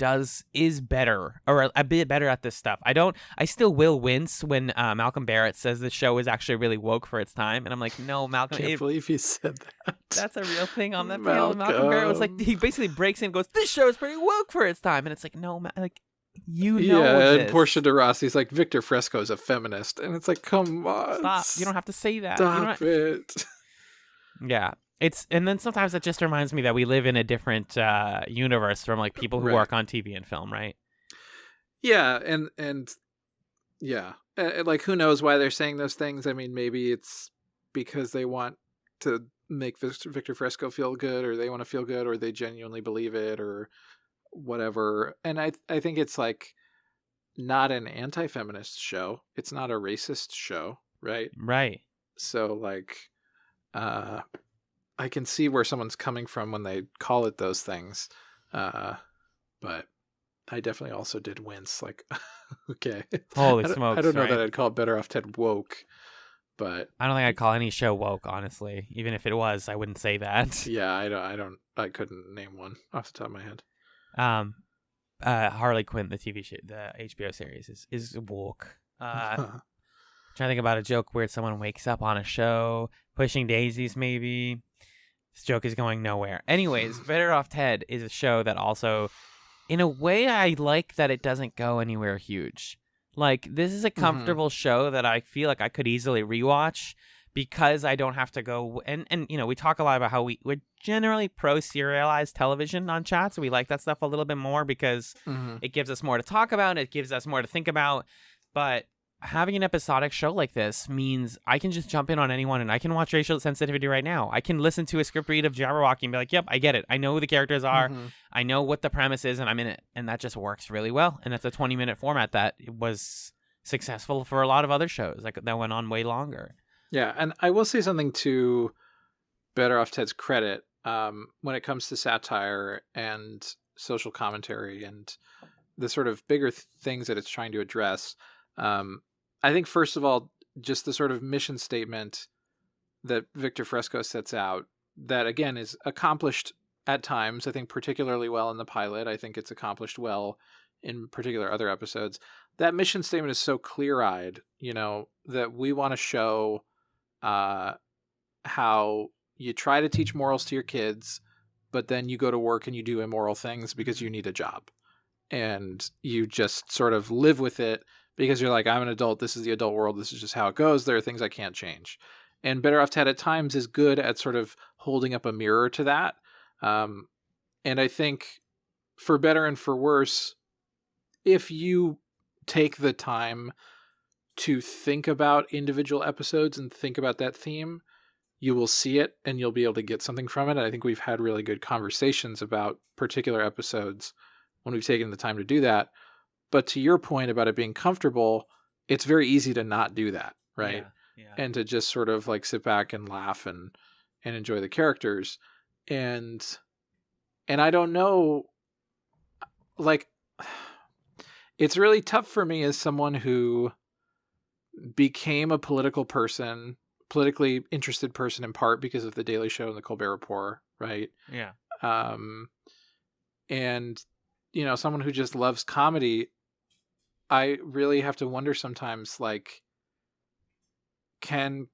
is better, or a bit better at this stuff. I still will wince when Malcolm Barrett says the show is actually really woke for its time, and I'm like, no, Malcolm. Can't believe he said that. That's a real thing on that panel. Malcolm Barrett was like, he basically breaks in and goes, "This show is pretty woke for its time," and it's like, no, like you know. Yeah, this. and Portia de Rossi's like, Victor Fresco is a feminist, and it's like, come on, stop! You don't have to say that. Stop it. Yeah. And then sometimes it just reminds me that we live in a different universe from like people who work on TV and film, right? Yeah, and yeah, like who knows why they're saying those things? I mean, maybe it's because they want to make Victor Fresco feel good, or they want to feel good, or they genuinely believe it, or whatever. And I think it's like not an anti-feminist show. It's not a racist show, right? Right. So like, I can see where someone's coming from when they call it those things. But I definitely also did wince. Like, okay. Holy smokes. I don't know that I'd call Better Off Ted woke, but I don't think I'd call any show woke, honestly. Even if it was, I wouldn't say that. Yeah, I couldn't name one off the top of my head. Harley Quinn, the TV show, the HBO series is woke. Trying to think about a joke where someone wakes up on a show, Pushing Daisies, maybe. This joke is going nowhere. Anyways, Better Off Ted is a show that also, in a way, I like that it doesn't go anywhere huge. Like, this is a comfortable show that I feel like I could easily rewatch because I don't have to go. And we talk a lot about how we're generally pro-serialized television on Chatz. So we like that stuff a little bit more because it gives us more to talk about. It gives us more to think about. But having an episodic show like this means I can just jump in on anyone and I can watch Racial Sensitivity right now. I can listen to a script read of Jabberwocky and be like, yep, I get it. I know who the characters are. I know what the premise is and I'm in it. And that just works really well. And that's a 20-minute format that was successful for a lot of other shows that went on way longer. Yeah, and I will say something to Better Off Ted's credit when it comes to satire and social commentary and the sort of bigger things that it's trying to address. I think, first of all, just the sort of mission statement that Victor Fresco sets out, that, again, is accomplished at times, I think particularly well in the pilot. I think it's accomplished well in particular other episodes. That mission statement is so clear-eyed, that we want to show how you try to teach morals to your kids, but then you go to work and you do immoral things because you need a job. And you just sort of live with it because you're like, I'm an adult. This is the adult world. This is just how it goes. There are things I can't change. And Better Off Ted at times is good at sort of holding up a mirror to that. And I think for better and for worse, if you take the time to think about individual episodes and think about that theme, you will see it and you'll be able to get something from it. And I think we've had really good conversations about particular episodes when we've taken the time to do that. But to your point about it being comfortable, it's very easy to not do that, right? Yeah. And to just sort of like sit back and laugh and enjoy the characters. And I don't know, like, it's really tough for me as someone who became a politically interested person in part because of the Daily Show and the Colbert Report, right? Yeah. And someone who just loves comedy, I really have to wonder sometimes, like, can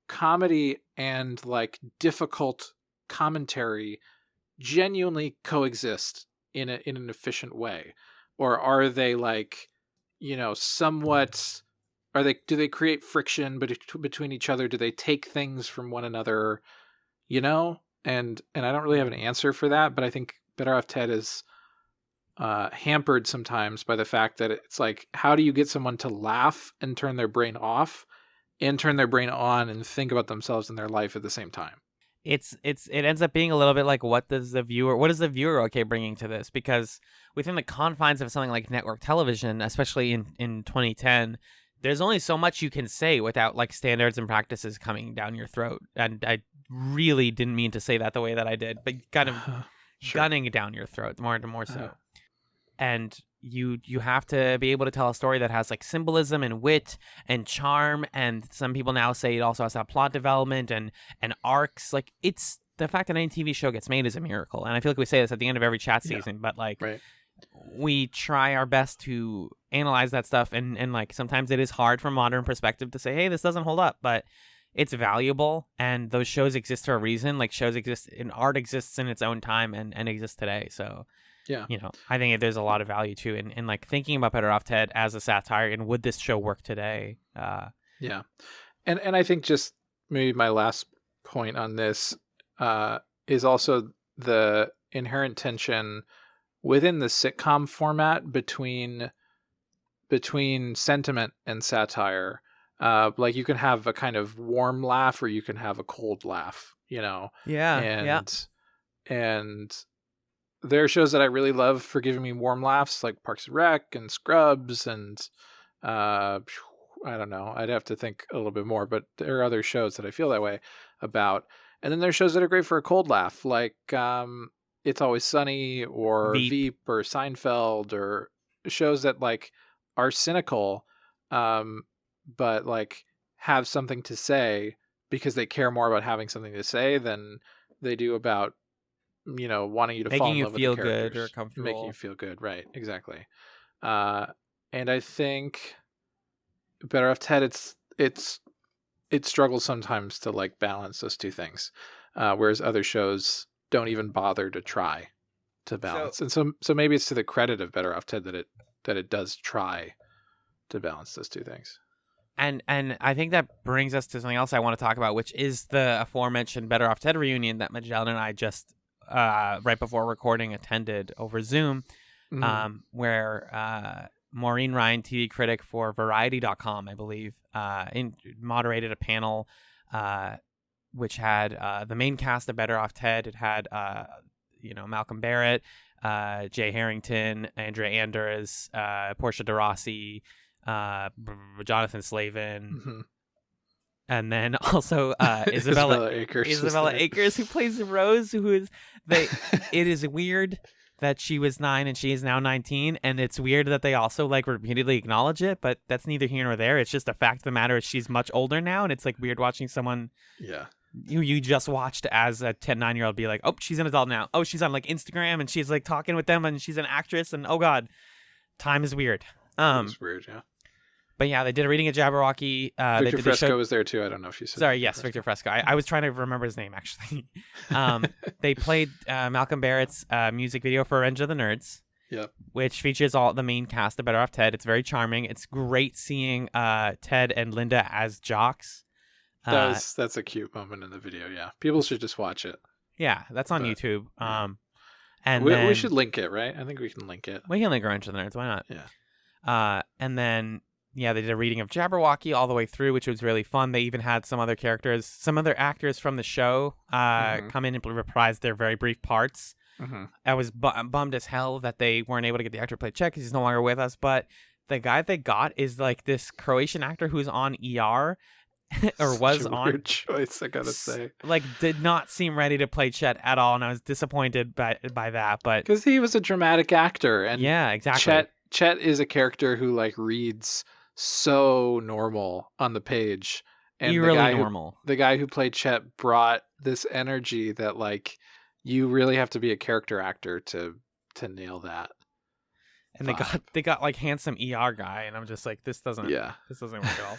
comedy and like difficult commentary genuinely coexist in an efficient way, or are they like, somewhat, do they create friction between each other? Do they take things from one another? And I don't really have an answer for that, but I think Better Off Ted is hampered sometimes by the fact that it's like, how do you get someone to laugh and turn their brain off and turn their brain on and think about themselves and their life at the same time? It ends up being a little bit like, what is the viewer okay bringing to this? Because within the confines of something like network television, especially in 2010, there's only so much you can say without like standards and practices coming down your throat. And I really didn't mean to say that the way that I did, but kind of Sure. gunning down your throat more and more so. And you have to be able to tell a story that has like symbolism and wit and charm, and some people now say it also has that plot development and arcs. Like, it's the fact that any TV show gets made is a miracle, and I feel like we say this at the end of every chat season, but like, right. We try our best to analyze that stuff, and like sometimes it is hard from a modern perspective to say, hey, this doesn't hold up, but it's valuable, and those shows exist for a reason. Like, shows exist and art exists in its own time and exists today. So yeah, I think there's a lot of value too in like thinking about Better Off Ted as a satire, and would this show work today? Yeah. And I think just maybe my last point on this is also the inherent tension within the sitcom format between sentiment and satire. Like, you can have a kind of warm laugh or you can have a cold laugh, Yeah. And there are shows that I really love for giving me warm laughs, like Parks and Rec and Scrubs, and I don't know, I'd have to think a little bit more, but there are other shows that I feel that way about. And then there's shows that are great for a cold laugh, like It's Always Sunny or Veep or Seinfeld, or shows that like are cynical, but like have something to say because they care more about having something to say than they do about wanting you to fall in love with the characters, making you feel good or comfortable, making you feel good, right? Exactly. And I think Better Off Ted, it struggles sometimes to like balance those two things, whereas other shows don't even bother to try to balance. And so maybe it's to the credit of Better Off Ted that it does try to balance those two things. And I think that brings us to something else I want to talk about, which is the aforementioned Better Off Ted reunion that Magellan and I just right before recording attended over Zoom, where Maureen Ryan, TV critic for Variety.com, I believe, moderated a panel which had the main cast of Better Off Ted. It had Malcolm Barrett, Jay Harrington, Andrea Anders, Portia de Rossi, Jonathan Slavin, and then also Isabella Akers, who plays Rose, it is weird that she was 9 and she is now 19, and it's weird that they also like repeatedly acknowledge it, but that's neither here nor there. It's just the fact of the matter is she's much older now, and it's like weird watching someone who you just watched as a 9-year-old be like, oh, she's an adult now. Oh, she's on like Instagram and she's like talking with them and she's an actress, and oh god, time is weird. It's weird, yeah. But yeah, they did a reading at Jabberwocky. Victor Fresco was there too. I don't know if you said. Sorry, yes, Victor Fresco. I was trying to remember his name, actually. They played Malcolm Barrett's music video for Revenge of the Nerds. Yep. Which features all the main cast of Better Off Ted. It's very charming. It's great seeing Ted and Linda as jocks. That's a cute moment in the video. Yeah, people should just watch it. Yeah, that's on YouTube. And we should link it, right? I think we can link it. We can link Revenge of the Nerds. Why not? Yeah. And then. Yeah, they did a reading of Jabberwocky all the way through, which was really fun. They even had some other actors from the show come in and reprise their very brief parts. Mhm. I was bummed as hell that they weren't able to get the actor to play Chet because he's no longer with us. But the guy they got is like this Croatian actor who's on ER or Such was a on. weird choice, I gotta say. Like, did not seem ready to play Chet at all, and I was disappointed by that. But Because he was a dramatic actor, and yeah, exactly. Chet is a character who like reads so normal on the page, and Eerily normal. the guy who played Chet brought this energy that like you really have to be a character actor to nail that. And vibe. they got like handsome ER guy, and I'm just like, this doesn't work at all.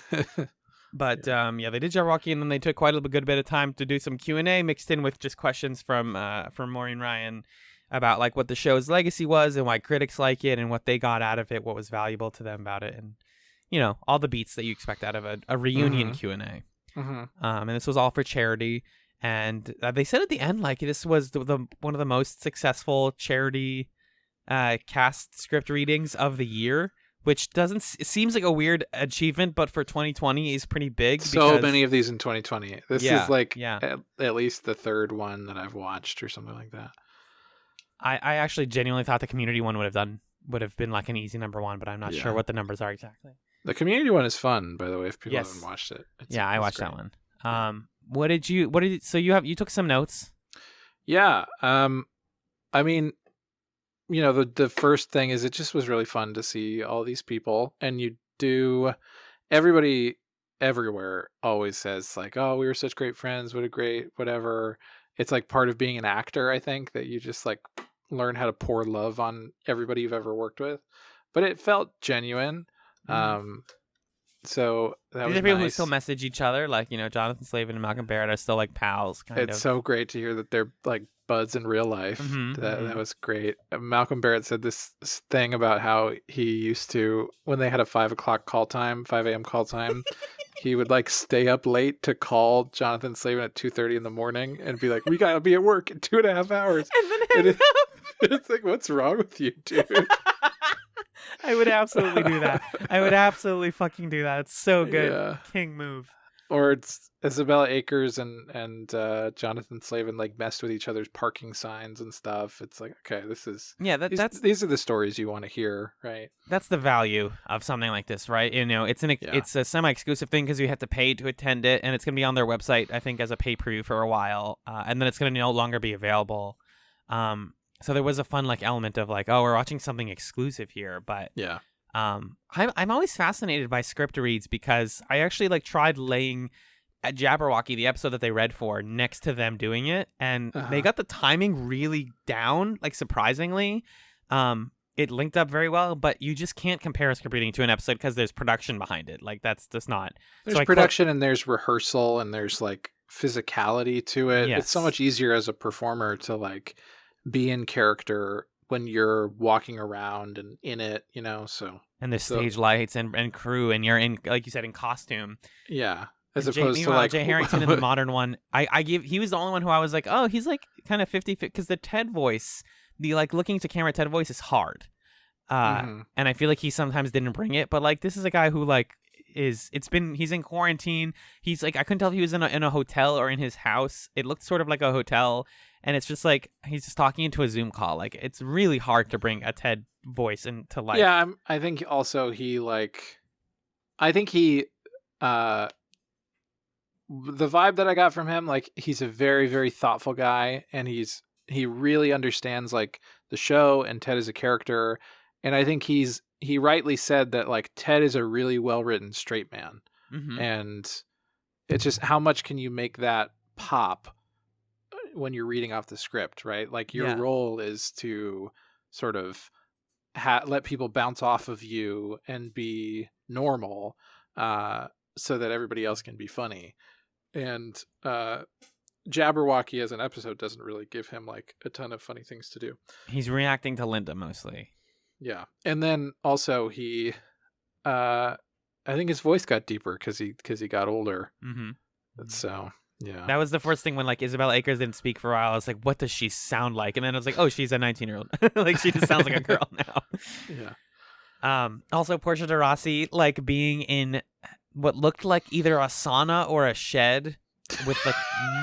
But yeah, they did Jabberwocky, and then they took quite a good bit of time to do some Q&A mixed in with just questions from Maureen Ryan about like what the show's legacy was and why critics like it and what they got out of it, what was valuable to them about it, and you know, all the beats that you expect out of a reunion Q&A. And this was all for charity. And they said at the end, like, this was the one of the most successful charity cast script readings of the year, which it seems like a weird achievement, but for 2020 is pretty big. So many of these in 2020. This is like yeah. at least the third one that I've watched or something like that. I actually genuinely thought the community one would have been like an easy number one, but I'm not sure what the numbers are exactly. The community one is fun, by the way, if people haven't watched it. I watched that one. So you took some notes? Yeah. I mean, you know, the first thing is it just was really fun to see all these people, and everybody everywhere always says like, oh, we were such great friends. What a great, whatever. It's like part of being an actor, I think, that you just like learn how to pour love on everybody you've ever worked with. But it felt genuine. So that was people nice. who still message each other, like, you know, Jonathan Slavin and Malcolm Barrett are still like pals. It's so great to hear that they're like buds in real life. That was great. Malcolm Barrett said this thing about how he used to, when they had a 5 a.m. call time, he would like stay up late to call Jonathan Slavin at 2:30 in the morning and be like, "We gotta be at work in 2.5 hours." And then it's like, what's wrong with you, dude? I would absolutely do that. I would absolutely fucking do that. It's so good. Yeah. King move. Or it's Isabella Akers and Jonathan Slavin like messed with each other's parking signs and stuff. It's like, okay, this is these are the stories you want to hear, right? That's the value of something like this, right? You know, it's a semi-exclusive thing because you have to pay to attend it, and it's going to be on their website, I think, as a pay-per-view for a while, and then it's going to no longer be available. So there was a fun like element of like, oh, we're watching something exclusive here, but yeah. I'm always fascinated by script reads because I actually like tried laying at Jabberwocky, the episode that they read for, next to them doing it, and they got the timing really down, like surprisingly. It linked up very well, but you just can't compare a script reading to an episode because there's production behind it. Like that's just not. There's production and there's rehearsal and there's like physicality to it. Yes. It's so much easier as a performer to like be in character when you're walking around and in it, you know, so. And there's stage lights and crew, and you're in, like you said, in costume. Yeah. As opposed to like Jay Harrington in the modern one, he was the only one who I was like, oh, he's like kind of 50 because the Ted voice, the like looking to camera Ted voice is hard. And I feel like he sometimes didn't bring it, but like this is a guy who like he's in quarantine. He's like, I couldn't tell if he was in a hotel or in his house. It looked sort of like a hotel. And it's just like he's just talking into a Zoom call. Like it's really hard to bring a Ted voice into life. Yeah, I think also the vibe that I got from him, like he's a very, very thoughtful guy, and he really understands like the show and Ted as a character. And I think he rightly said that like Ted is a really well written straight man, and it's just how much can you make that pop when you're reading off the script, right? Like your role is to sort of let people bounce off of you and be normal, so that everybody else can be funny. And Jabberwocky as an episode doesn't really give him like a ton of funny things to do. He's reacting to Linda mostly. Yeah. And then also he, I think his voice got deeper because he got older. So yeah, that was the first thing when like Isabella Akers didn't speak for a while. I was like, what does she sound like? And then I was like, oh, she's a 19-year-old. Like she just sounds like a girl now. Yeah. Also Portia de Rossi like being in what looked like either a sauna or a shed with like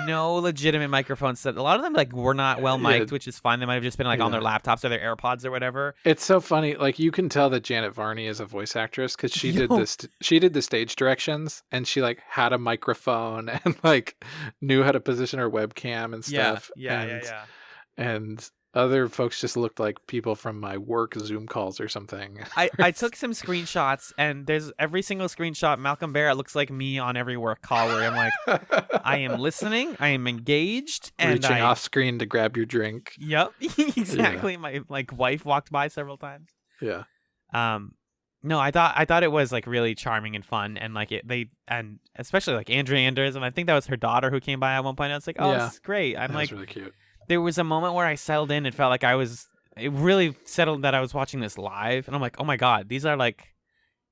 no legitimate microphones. A lot of them like were not well mic'd, which is fine. They might have just been like on their laptops or their AirPods or whatever. It's so funny. Like you can tell that Janet Varney is a voice actress because she did this. She did the stage directions and she like had a microphone and like knew how to position her webcam and stuff. Yeah. And other folks just looked like people from my work Zoom calls or something. I took some screenshots, and there's every single screenshot. Malcolm Barrett looks like me on every work call where I'm like, I am listening, I am engaged, and reaching off screen to grab your drink. Yep, exactly. My like wife walked by several times. Yeah. No, I thought it was like really charming and fun, and like and especially like Andrea Anders, and I think that was her daughter who came by at one point. I was like, oh, this is great. I'm like, really cute. There was a moment where I settled in and felt like it really settled that I was watching this live. And I'm like, oh my God, these are like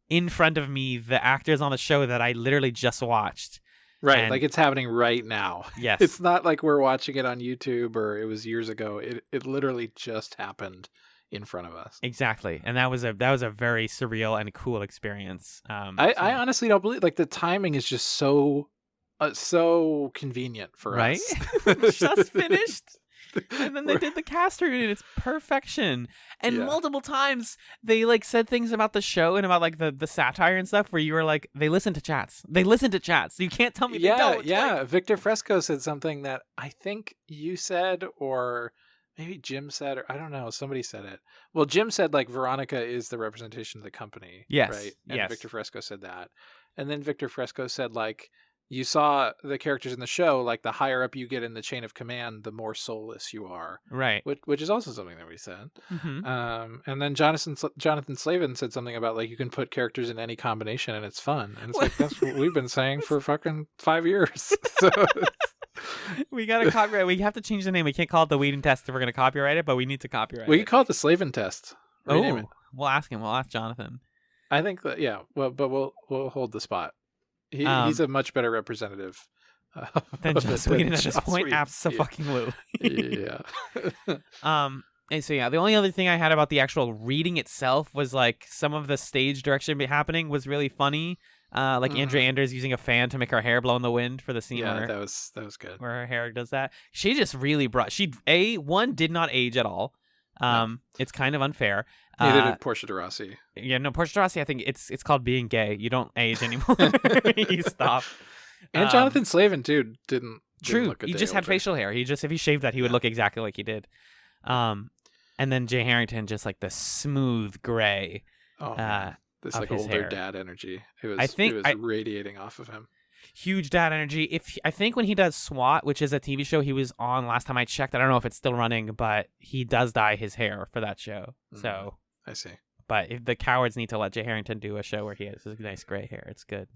in front of me, the actors on the show that I literally just watched. Right. And, like it's happening right now. Yes. It's not like we're watching it on YouTube or it was years ago. It literally just happened in front of us. Exactly. And that was a very surreal and cool experience. I honestly don't believe, like, the timing is just so convenient for us. Right? Just finished. And then they did the cast reunion. It's perfection. And multiple times they like said things about the show and about like the satire and stuff where you were like, they listen to Chatz. They listen to Chatz. You can't tell me they don't. Yeah. Like, Victor Fresco said something that I think you said, or maybe Jim said, or I don't know. Somebody said it. Well, Jim said like Veronica is the representation of the company. Yes. Right. And yes. Victor Fresco said that. And then Victor Fresco said like, you saw the characters in the show, like the higher up you get in the chain of command, the more soulless you are. Right. Which is also something that we said. Mm-hmm. And then Jonathan Slavin said something about like you can put characters in any combination and it's fun. And it's like, that's what we've been saying for fucking 5 years. So we got to copyright. We have to change the name. We can't call it the Whedon test if we're going to copyright it, but we need to copyright it. We can call it the Slavin test. Rename it. We'll ask him. We'll ask Jonathan. I think that, yeah. Well, but we'll hold the spot. He's a much better representative than Joss Whedon at this point. Absolutely. Yeah. And so the only other thing I had about the actual reading itself was like some of the stage direction happening was really funny. Like Andrea Anders using a fan to make her hair blow in the wind for the scene. Yeah, that was good. Where her hair does that. She just really one did not age at all. It's kind of unfair. Neither did Portia de Rossi. Yeah, no, Portia de Rossi, I think it's called being gay. You don't age anymore. You stop. And Jonathan Slavin too didn't look he just had facial hair. If he shaved that, he would look exactly like he did. And then Jay Harrington, just like the smooth gray. This like older hair. Dad energy. It was radiating off of him. Huge dad energy. I think when he does SWAT, which is a TV show he was on last time I checked, I don't know if it's still running, but he does dye his hair for that show. So I see. But if the cowards need to let Jay Harrington do a show where he has this nice gray hair, it's good.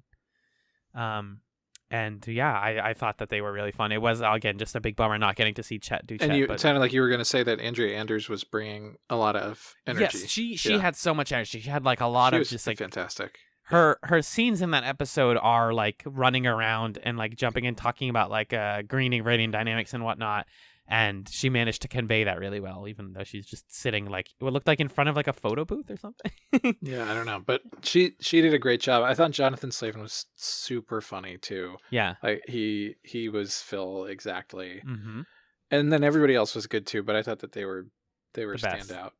And yeah, I thought that they were really fun. It was, again, just a big bummer not getting to see Chet do Chet. And it sounded like you were going to say that Andrea Anders was bringing a lot of energy. Yes, she had so much energy. She had like a lot of just like fantastic. Her scenes in that episode are like running around and like jumping and talking about like green ingredient dynamics and whatnot. And she managed to convey that really well, even though she's just sitting like what looked like in front of like a photo booth or something. Yeah, I don't know, but she did a great job. I thought Jonathan Slavin was super funny too. Yeah, like he was Phil exactly, and then everybody else was good too. But I thought that they were standout,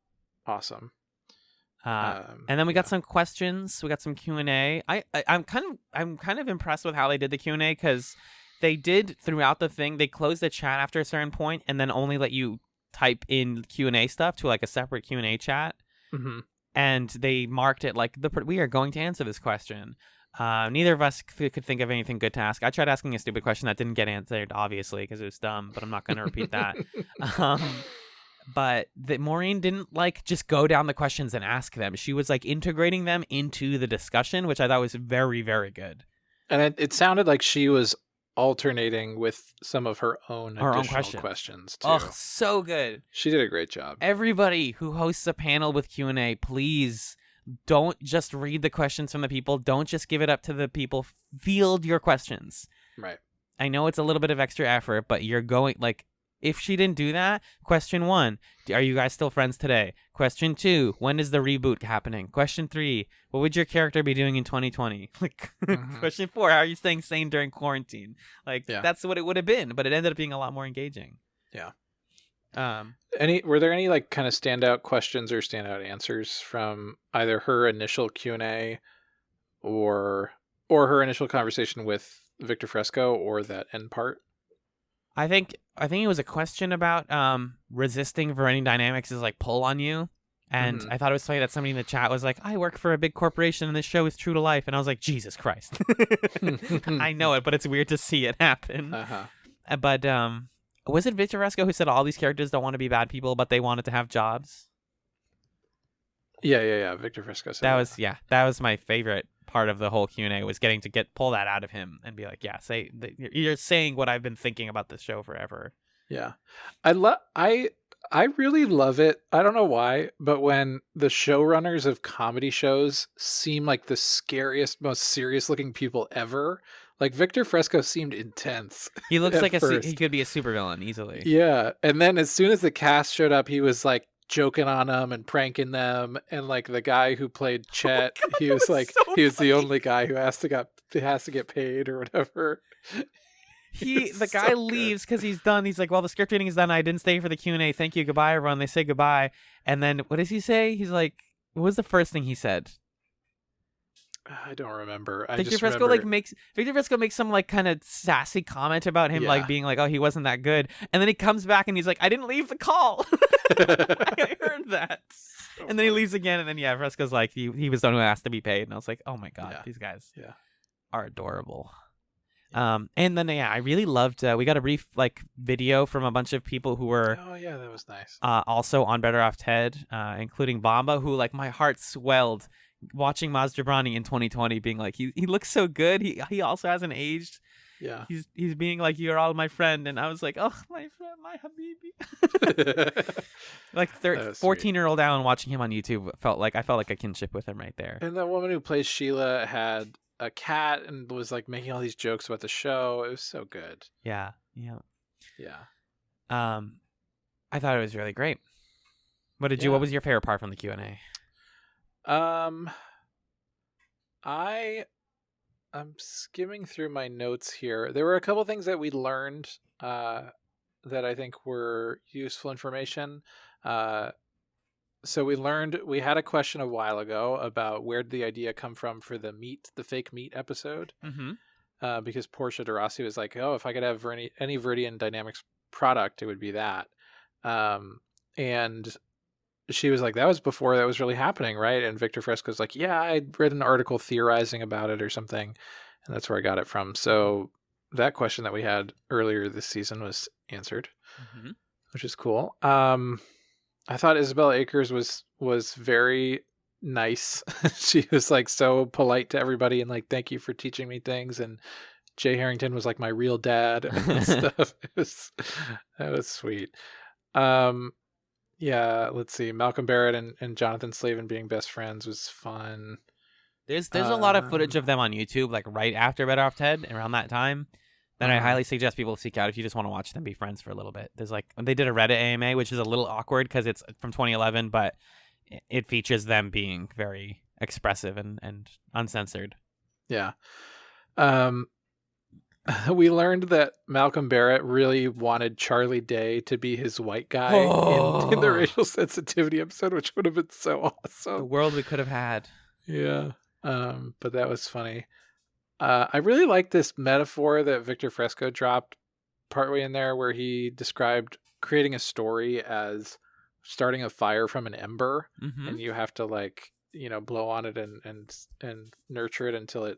awesome. And then we got some questions. We got some Q&A. I'm kind of impressed with how they did the Q&A because they did throughout the thing. They closed the chat after a certain point and then only let you type in Q&A stuff to like a separate Q&A chat. And they marked it like we are going to answer this question. Neither of us could think of anything good to ask. I tried asking a stupid question that didn't get answered, obviously, because it was dumb. But I'm not going to repeat that. But Maureen didn't like just go down the questions and ask them. She was like integrating them into the discussion, which I thought was very, very good. And it sounded like she was alternating with some of her own questions too. Oh, so good. She did a great job. Everybody who hosts a panel with Q&A, please don't just read the questions from the people. Don't just give it up to the people. Field your questions. Right. I know it's a little bit of extra effort, but you're going like If she didn't do that, question 1, are you guys still friends today? Question 2, when is the reboot happening? Question 3, what would your character be doing in 2020? Like, question 4, how are you staying sane during quarantine? Like, that's what it would have been, but it ended up being a lot more engaging. Yeah. Um, Were there any like kind of standout questions or standout answers from either her initial Q&A or her initial conversation with Victor Fresco or that end part? I think it was a question about resisting Vereni Dynamics' like pull on you. And I thought it was funny that somebody in the chat was like, I work for a big corporation and this show is true to life. And I was like, Jesus Christ. I know it, but it's weird to see it happen. But was it Victor Fresco who said all these characters don't want to be bad people, but they wanted to have jobs? Yeah. Victor Fresco said that. That was my favorite part of the whole Q&A, was getting to pull that out of him and be like, you're saying what I've been thinking about this show forever. Yeah. I really love it. I don't know why, but when the showrunners of comedy shows seem like the scariest, most serious looking people ever, like Victor Fresco seemed intense. He looks like he could be a supervillain easily. Yeah. And then as soon as the cast showed up, he was like joking on them and pranking them. And like the guy who played Chet, he was like, so he was the only guy who has to get paid or whatever. The guy leaves because he's done. He's like, well, the script reading is done. I didn't stay for the Q&A. Thank you. Goodbye, everyone. They say goodbye. And then what does he say? He's like, what was the first thing he said? I don't remember. Victor Fresco makes some like kind of sassy comment about him, like being like, oh, he wasn't that good. And then he comes back and he's like, I didn't leave the call. I heard that. So and then he leaves again. And then, Fresco's like, he was the one who asked to be paid. And I was like, oh my God, these guys are adorable. And then I really loved. We got a brief like video from a bunch of people who were. Oh yeah, that was nice. Also on Better Off Ted, including Bamba, who like my heart swelled watching Maz Jobrani in 2020, being like he looks so good. He also hasn't aged. Yeah. He's being like, you're all my friend, and I was like, oh my friend, my habibi. Like 14-year-old Alan watching him on YouTube I felt like a kinship with him right there. And the woman who plays Sheila had a cat and was like making all these jokes about the show. It was so good. Yeah. I thought it was really great. What was your favorite part from the Q&A? I'm skimming through my notes here. There were a couple things that we learned that I think were useful information. So we had a question a while ago about where did the idea come from for the fake meat episode. Because Portia de Rossi was like, oh, if I could have any Viridian Dynamics product, it would be that. And she was like, that was before that was really happening, right? And Victor Fresco's like, yeah, I read an article theorizing about it or something, and that's where I got it from. So that question that we had earlier this season was answered, which is cool. I thought Isabella Akers was very nice. She was like so polite to everybody and like, thank you for teaching me things. And Jay Harrington was like my real dad and stuff. That was sweet. Yeah, let's see. Malcolm Barrett and Jonathan Slavin being best friends was fun. There's a lot of footage of them on YouTube, like right after Better Off Ted, around that time. Then I highly suggest people seek out if you just want to watch them be friends for a little bit. There's like they did a Reddit AMA, which is a little awkward because it's from 2011, but it features them being very expressive and uncensored. Yeah. We learned that Malcolm Barrett really wanted Charlie Day to be his white guy in the racial sensitivity episode, which would have been so awesome. The world we could have had. Yeah. But that was funny. I really like this metaphor that Victor Fresco dropped partway in there where he described creating a story as starting a fire from an ember, and you have to like, blow on it and nurture it until it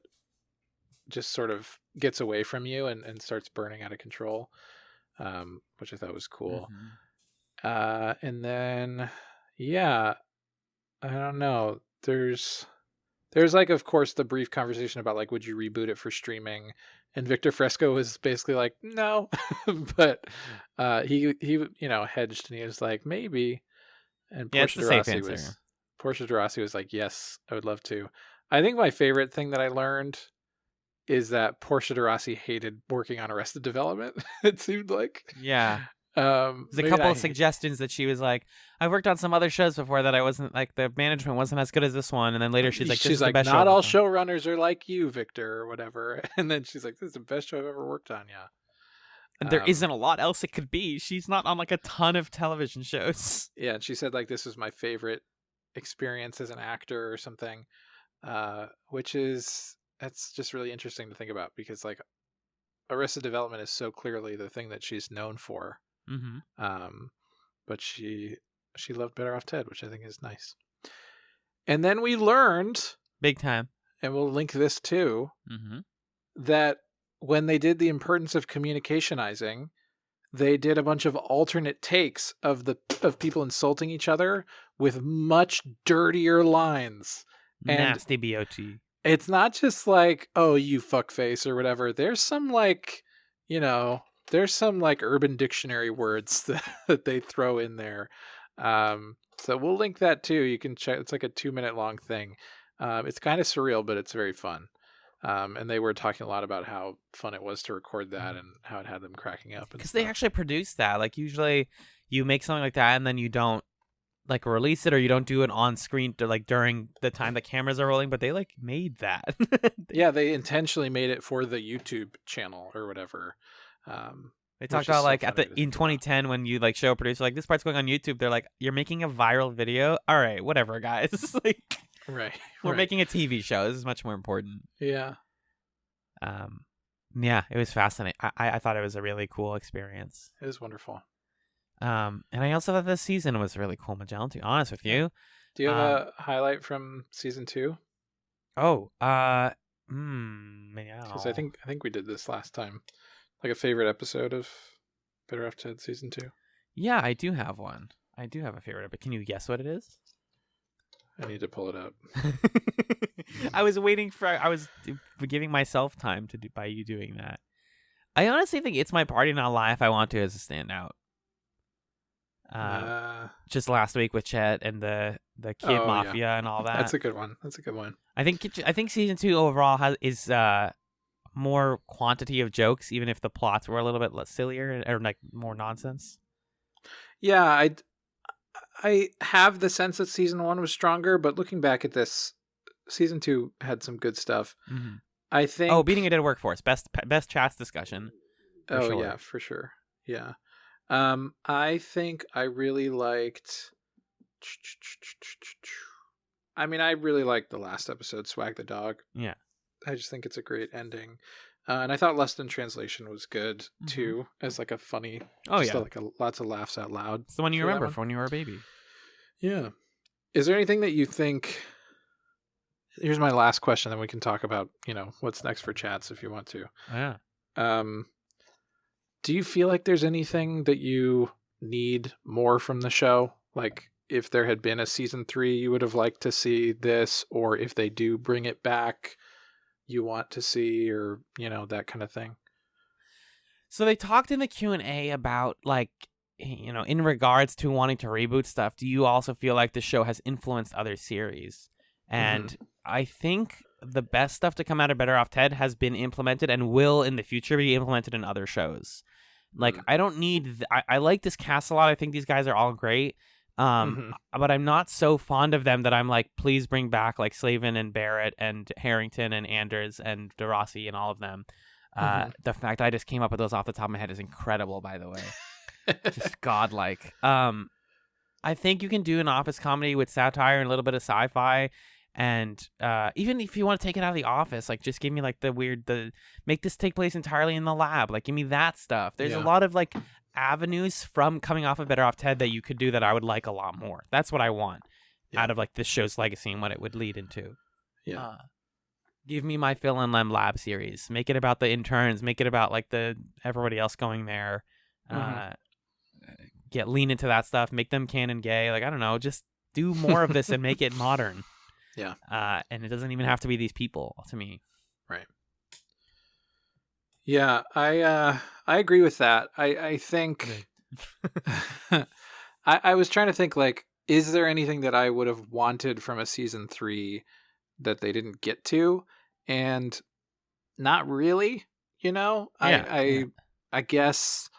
just sort of gets away from you and starts burning out of control, which I thought was cool. And then, I don't know. There's like, of course, the brief conversation about like, would you reboot it for streaming? And Victor Fresco was basically like, no, but he hedged and he was like, maybe. And Portia de Rossi was like, yes, I would love to. I think my favorite thing that I learned is that Portia de Rossi hated working on Arrested Development. It seemed like, There's a couple of suggestions that she was like, I've worked on some other shows before that I wasn't like, the management wasn't as good as this one. And then later she's like, this is the best show. Not all showrunners are like you, Victor, or whatever. And then she's like, this is the best show I've ever worked on. Yeah. And there isn't a lot else it could be. She's not on like a ton of television shows. Yeah. And she said like, this was my favorite experience as an actor or something, that's just really interesting to think about, because like Arrested Development is so clearly the thing that she's known for. But she loved Better Off Ted, which I think is nice. And then we learned, big time, and we'll link this too, that when they did The Importance of Communicationizing, they did a bunch of alternate takes of people insulting each other with much dirtier lines. Nasty BOT. It's not just like, oh, you fuckface or whatever. There's some like, there's some like Urban Dictionary words that they throw in there. So we'll link that too. You can check. It's like a 2-minute long thing. It's kind of surreal, but it's very fun. And they were talking a lot about how fun it was to record that and how it had them cracking up. Because they actually produced that. Like usually you make something like that and then you don't like release it, or you don't do it on screen to like during the time the cameras are rolling, but they like made that. Yeah, they intentionally made it for the YouTube channel or whatever. They talked about like in 2010 when you like show a producer like, this part's going on YouTube, they're like, you're making a viral video, all right, whatever guys. Like, we're making a TV show, this is much more important. Yeah. Yeah, it was fascinating. I thought it was a really cool experience. It was wonderful. And I also thought this season was really cool, Magellan, to be honest with you. Do you have a highlight from season 2? Oh, because I think we did this last time, like a favorite episode of Better Off Ted season 2. Yeah, I do have one. I do have a favorite, but can you guess what it is? I need to pull it up. I was giving myself time to do by you doing that. I honestly think It's My Party Not Life I Want to as a standout. Just last week with Chet and the Kid Mafia and all that. That's a good one. I think season 2 overall is more quantity of jokes, even if the plots were a little bit less sillier or like more nonsense. Yeah, I have the sense that season 1 was stronger, but looking back at this, season 2 had some good stuff. I think. Beating a Dead Workforce, best Chatz discussion. Sure. Yeah, for sure. Yeah. I think I really liked. I really liked the last episode, Swag the Dog. Yeah. I just think it's a great ending. And I thought Lust in Translation was good too, as like a funny. Lots of laughs out loud. It's the one you remember from when you were a baby. Yeah. Is there anything that you think? Here's my last question, then we can talk about what's next for Chatz if you want to. Yeah. Do you feel like there's anything that you need more from the show? Like if there had been a season 3, you would have liked to see this, or if they do bring it back, you want to see, or, that kind of thing. So they talked in the Q&A about like, in regards to wanting to reboot stuff, do you also feel like the show has influenced other series? And I think the best stuff to come out of Better Off Ted has been implemented and will in the future be implemented in other shows. Like, I don't need... I like this cast a lot. I think these guys are all great. But I'm not so fond of them that I'm like, please bring back like Slavin and Barrett and Harrington and Anders and DeRossi and all of them. The fact I just came up with those off the top of my head is incredible, by the way. Just godlike. I think you can do an office comedy with satire and a little bit of sci-fi. And even if you want to take it out of the office, like just give me like make this take place entirely in the lab. Like give me that stuff. There's a lot of like avenues from coming off of Better Off Ted that you could do that I would like a lot more. That's what I want out of like this show's legacy and what it would lead into. Yeah. Give me my Phil and Lem lab series. Make it about the interns. Make it about like everybody else going there. Lean into that stuff. Make them canon gay. Like I don't know. Just do more of this and make it modern. Yeah. And it doesn't even have to be these people to me. Right. Yeah, I agree with that. I think I was trying to think like, is there anything that I would have wanted from a season 3 that they didn't get to? And not really, I guess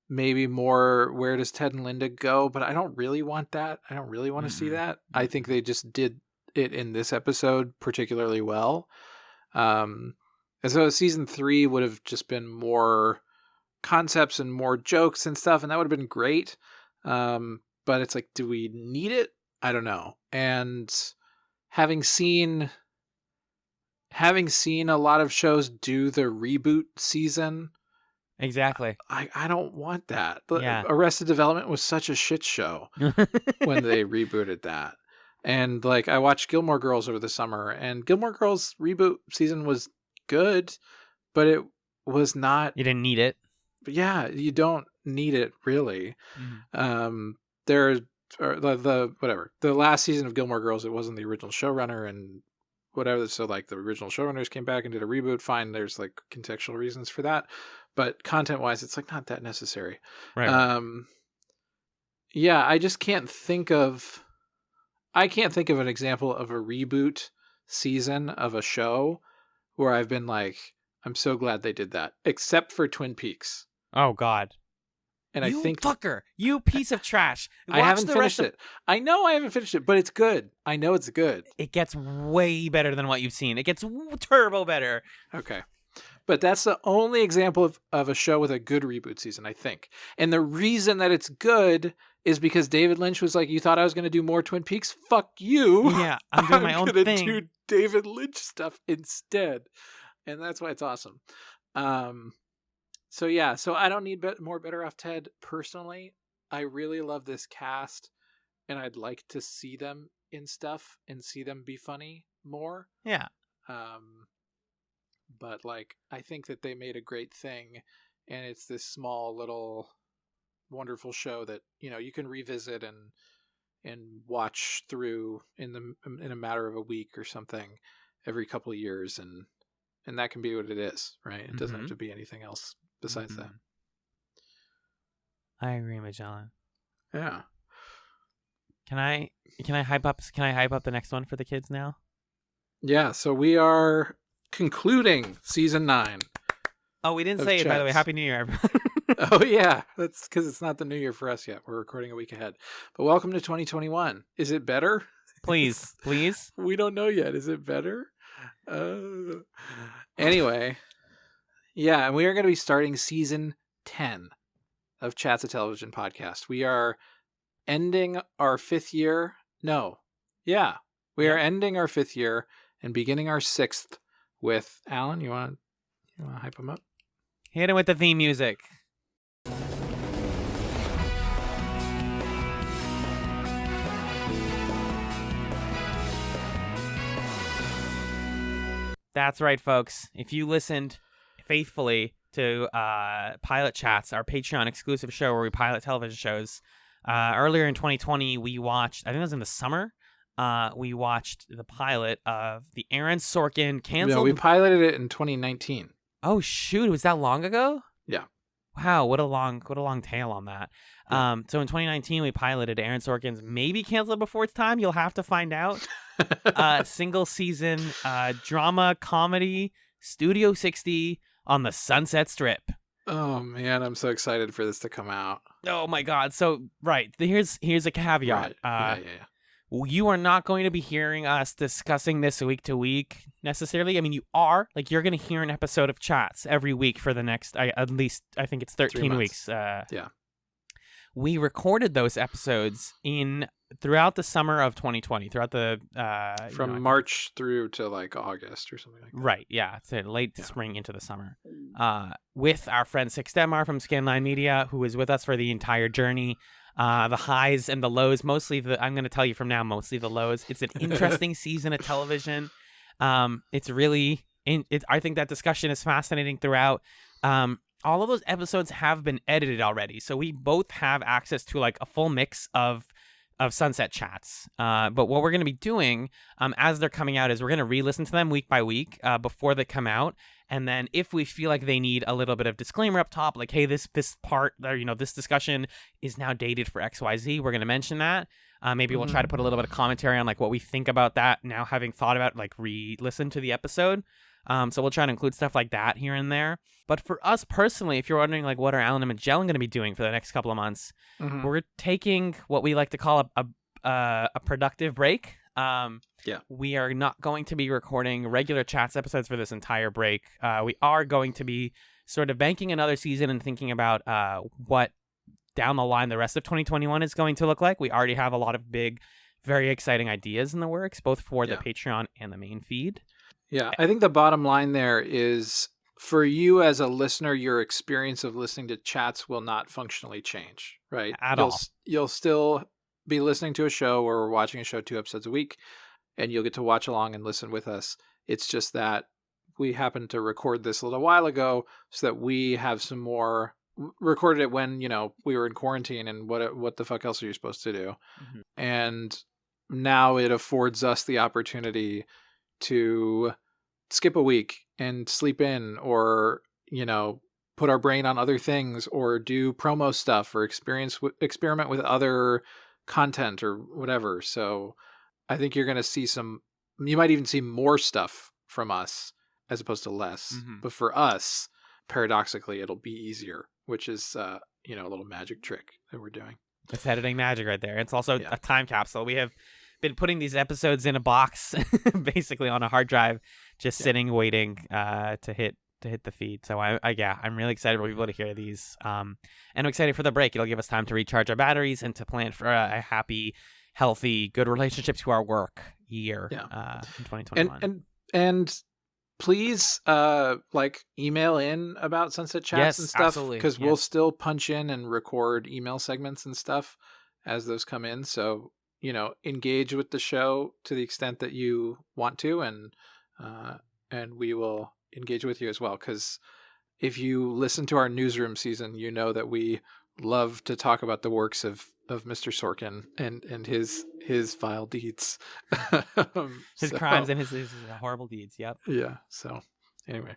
maybe more where does Ted and Linda go, but I don't really want that. I don't really want to see that. I think they just did it in this episode particularly well. And so season 3 would have just been more concepts and more jokes and stuff, and that would have been great. But it's like, do we need it? I don't know. And having seen a lot of shows do the reboot season, Exactly. I don't want that. Yeah. Arrested Development was such a shit show when they rebooted that. And like, I watched Gilmore Girls over the summer, and Gilmore Girls reboot season was good, but it was not. You didn't need it. But yeah, you don't need it really. There or the last season of Gilmore Girls, it wasn't the original showrunner and whatever. So like the original showrunners came back and did a reboot. Fine, there's like contextual reasons for that, but content wise, it's like not that necessary. Right. Yeah, I just can't think of. I can't think of an example of a reboot season of a show where I've been like, I'm so glad they did that, except for Twin Peaks. Oh God. And you I think fucker, you piece of trash. I haven't finished it. I know I haven't finished it, but it's good. I know it's good. It gets way better than what you've seen. It gets turbo better. Okay. But that's the only example of a show with a good reboot season, I think. And the reason that it's good is because David Lynch was like, you thought I was going to do more Twin Peaks? Fuck you. Yeah, I'm doing my own gonna thing. do David Lynch stuff instead. And that's why it's awesome. So yeah, so I don't need more Better Off Ted personally. I really love this cast, and I'd like to see them in stuff and see them be funny more. Yeah. But like, I think that they made a great thing, and it's this small little wonderful show that, you know, you can revisit and watch through in a matter of a week or something every couple of years, and that can be what it is, right? It doesn't have to be anything else besides that. I agree, Magellan. Yeah. Can I hype up the next one for the kids now? Yeah, so we are concluding season 9. Oh, we didn't say it, by the way. Happy New Year, everyone. Oh yeah, that's because it's not the new year for us yet. We're recording a week ahead. But welcome to 2021. Is it better? Please. We don't know yet. Is it better? Anyway, yeah, and we are going to be starting season 10 of Chatz, a television podcast. We are ending our 5th year. No, yeah, we are ending our 5th year and beginning our 6th with Alan. You want to hype him up? Hit him with the theme music. That's right, folks. If you listened faithfully to Pilot Chats, our Patreon exclusive show where we pilot television shows, earlier in 2020, we watched, I think it was in the summer, we watched the pilot of the Aaron Sorkin canceled. No, we piloted it in 2019. Oh, shoot. Was that long ago? Yeah. Wow, what a long tail on that. Yeah. So in 2019, we piloted Aaron Sorkin's maybe canceled before it's time. You'll have to find out. Single season drama comedy Studio 60 on the Sunset Strip. Oh man, I'm so excited for this to come out. Oh my God. So right, here's a caveat. Right. You are not going to be hearing us discussing this week to week necessarily. I mean, you are. Like, you're going to hear an episode of Chats every week for the next, at least, I think it's 13 weeks. Yeah. We recorded those episodes throughout the summer of 2020, throughout the... From March through to, like, August or something like that. Right, yeah. It's late spring into the summer. With our friend Six Demar from Scanline Media, who was with us for the entire journey. The highs and the lows, I'm going to tell you from now, mostly the lows. It's an interesting season of television. It's really, I think that discussion is fascinating throughout. All of those episodes have been edited already. So we both have access to like a full mix of Sunset Chats. But what we're going to be doing as they're coming out is we're going to re-listen to them week by week before they come out. And then if we feel like they need a little bit of disclaimer up top, like, hey, this part, or, this discussion is now dated for XYZ, we're going to mention that. Maybe we'll try to put a little bit of commentary on like what we think about that now, having thought about like re-listen to the episode. So we'll try to include stuff like that here and there. But for us personally, if you're wondering like what are Alan and Magellan going to be doing for the next couple of months, we're taking what we like to call a productive break. We are not going to be recording regular Chatz episodes for this entire break. We are going to be sort of banking another season and thinking about what down the line the rest of 2021 is going to look like. We already have a lot of big, very exciting ideas in the works, both for the Patreon and the main feed. Yeah, I think the bottom line there is for you as a listener, your experience of listening to Chatz will not functionally change, right? At all. You'll still be listening to a show or watching a show 2 episodes a week, and you'll get to watch along and listen with us. It's just that we happened to record this a little while ago so that we have some more. Recorded it when, we were in quarantine, and what the fuck else are you supposed to do? And now it affords us the opportunity to skip a week and sleep in, or, put our brain on other things, or do promo stuff, or experiment with other content or whatever. So I think you're going to see you might even see more stuff from us as opposed to less. But for us, paradoxically, it'll be easier, which is, a little magic trick that we're doing. It's editing magic right there. It's also a time capsule. We have been putting these episodes in a box, basically on a hard drive, just sitting, waiting to hit the feed. So I'm really excited for people to hear these. And I'm excited for the break. It'll give us time to recharge our batteries and to plan for a happy, healthy, good relationship to our work year in 2021. And please email in about Sunset Chats and stuff, because we'll still punch in and record email segments and stuff as those come in. So engage with the show to the extent that you want to, and we will engage with you as well, because if you listen to our newsroom season, you know that we love to talk about the works of Mr. Sorkin and his vile deeds. His crimes and his horrible deeds. Yep. Yeah. So anyway.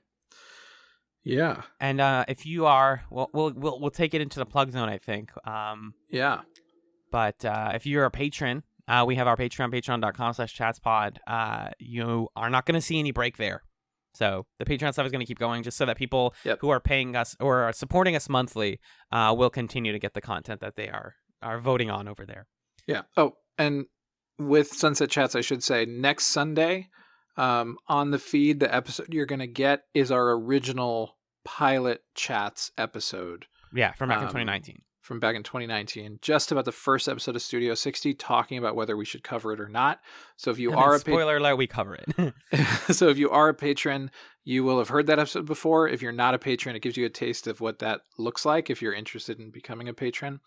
Yeah. And if you are, we'll take it into the plug zone, I think. Yeah. But if you're a patron, we have our Patreon, patreon.com/chatspod. You are not going to see any break there. So the Patreon stuff is going to keep going, just so that people who are paying us or are supporting us monthly will continue to get the content that they are voting on over there. Yeah. Oh, and with Sunset Chats, I should say, next Sunday on the feed, the episode you're going to get is our original pilot Chats episode. Yeah, from back in 2019. From back in 2019, just about the first episode of Studio 60, talking about whether we should cover it or not. So if you are a spoiler alert, we cover it. So if you are a patron, you will have heard that episode before. If you're not a patron, it gives you a taste of what that looks like if you're interested in becoming a patron.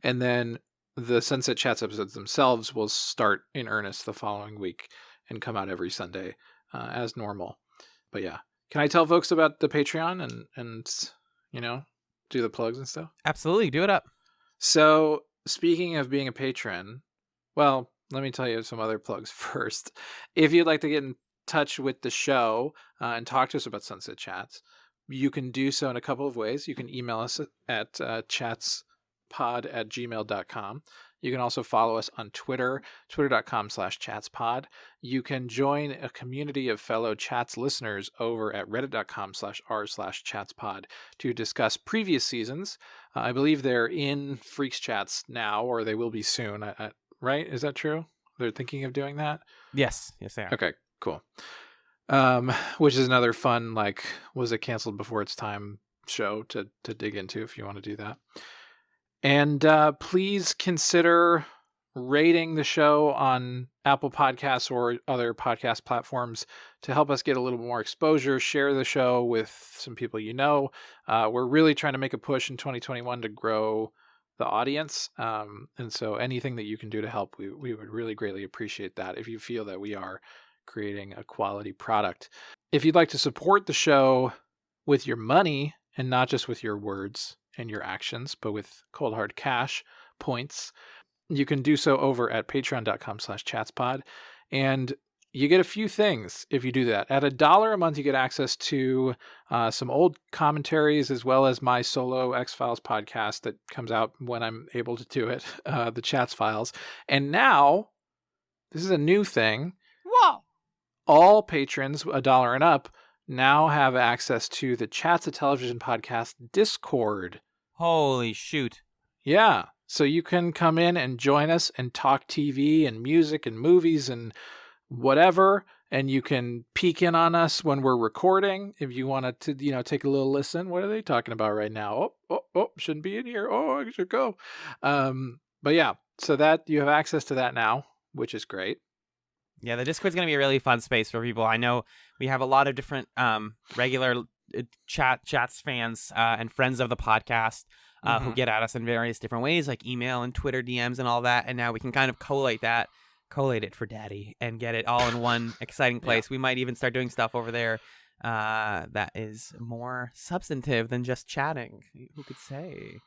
And then the Sunset Chats episodes themselves will start in earnest the following week and come out every Sunday as normal. But yeah, can I tell folks about the Patreon and do the plugs and stuff? Absolutely. Do it up. So speaking of being a patron, well, let me tell you some other plugs first. If you'd like to get in touch with the show and talk to us about Sunset Chats, you can do so in a couple of ways. You can email us at chatspod@gmail.com. You can also follow us on Twitter, twitter.com/chatspod. You can join a community of fellow Chats listeners over at reddit.com/r/chatspod to discuss previous seasons. I believe they're in Freaks Chats now, or they will be soon. Right? Is that true? They're thinking of doing that? Yes, they are. Okay, cool. Which is another fun, was it canceled before its time show to dig into if you want to do that. And please consider rating the show on Apple Podcasts or other podcast platforms to help us get a little more exposure. Share the show with some people you know. We're really trying to make a push in 2021 to grow the audience. And so anything that you can do to help, we would really greatly appreciate that if you feel that we are creating a quality product. If you'd like to support the show with your money and not just with your words and your actions, but with cold hard cash points, you can do so over at patreon.com/chatspod. And you get a few things if you do that. At $1 a month, you get access to some old commentaries, as well as my solo X-Files podcast that comes out when I'm able to do it, the Chats Files. And now, this is a new thing. Whoa! All patrons, $1 and up, now have access to the Chatz, a Television Podcast Discord. Holy shoot. Yeah. So you can come in and join us and talk TV and music and movies and whatever. And you can peek in on us when we're recording. If you want to, take a little listen. What are they talking about right now? Oh, shouldn't be in here. Oh, I should go. But yeah, so that you have access to that now, which is great. Yeah, the Discord's going to be a really fun space for people. I know we have a lot of different regular Chatz fans and friends of the podcast who get at us in various different ways, like email and Twitter DMs and all that. And now we can kind of collate it for daddy and get it all in one exciting place. Yeah. We might even start doing stuff over there that is more substantive than just chatting. Who could say?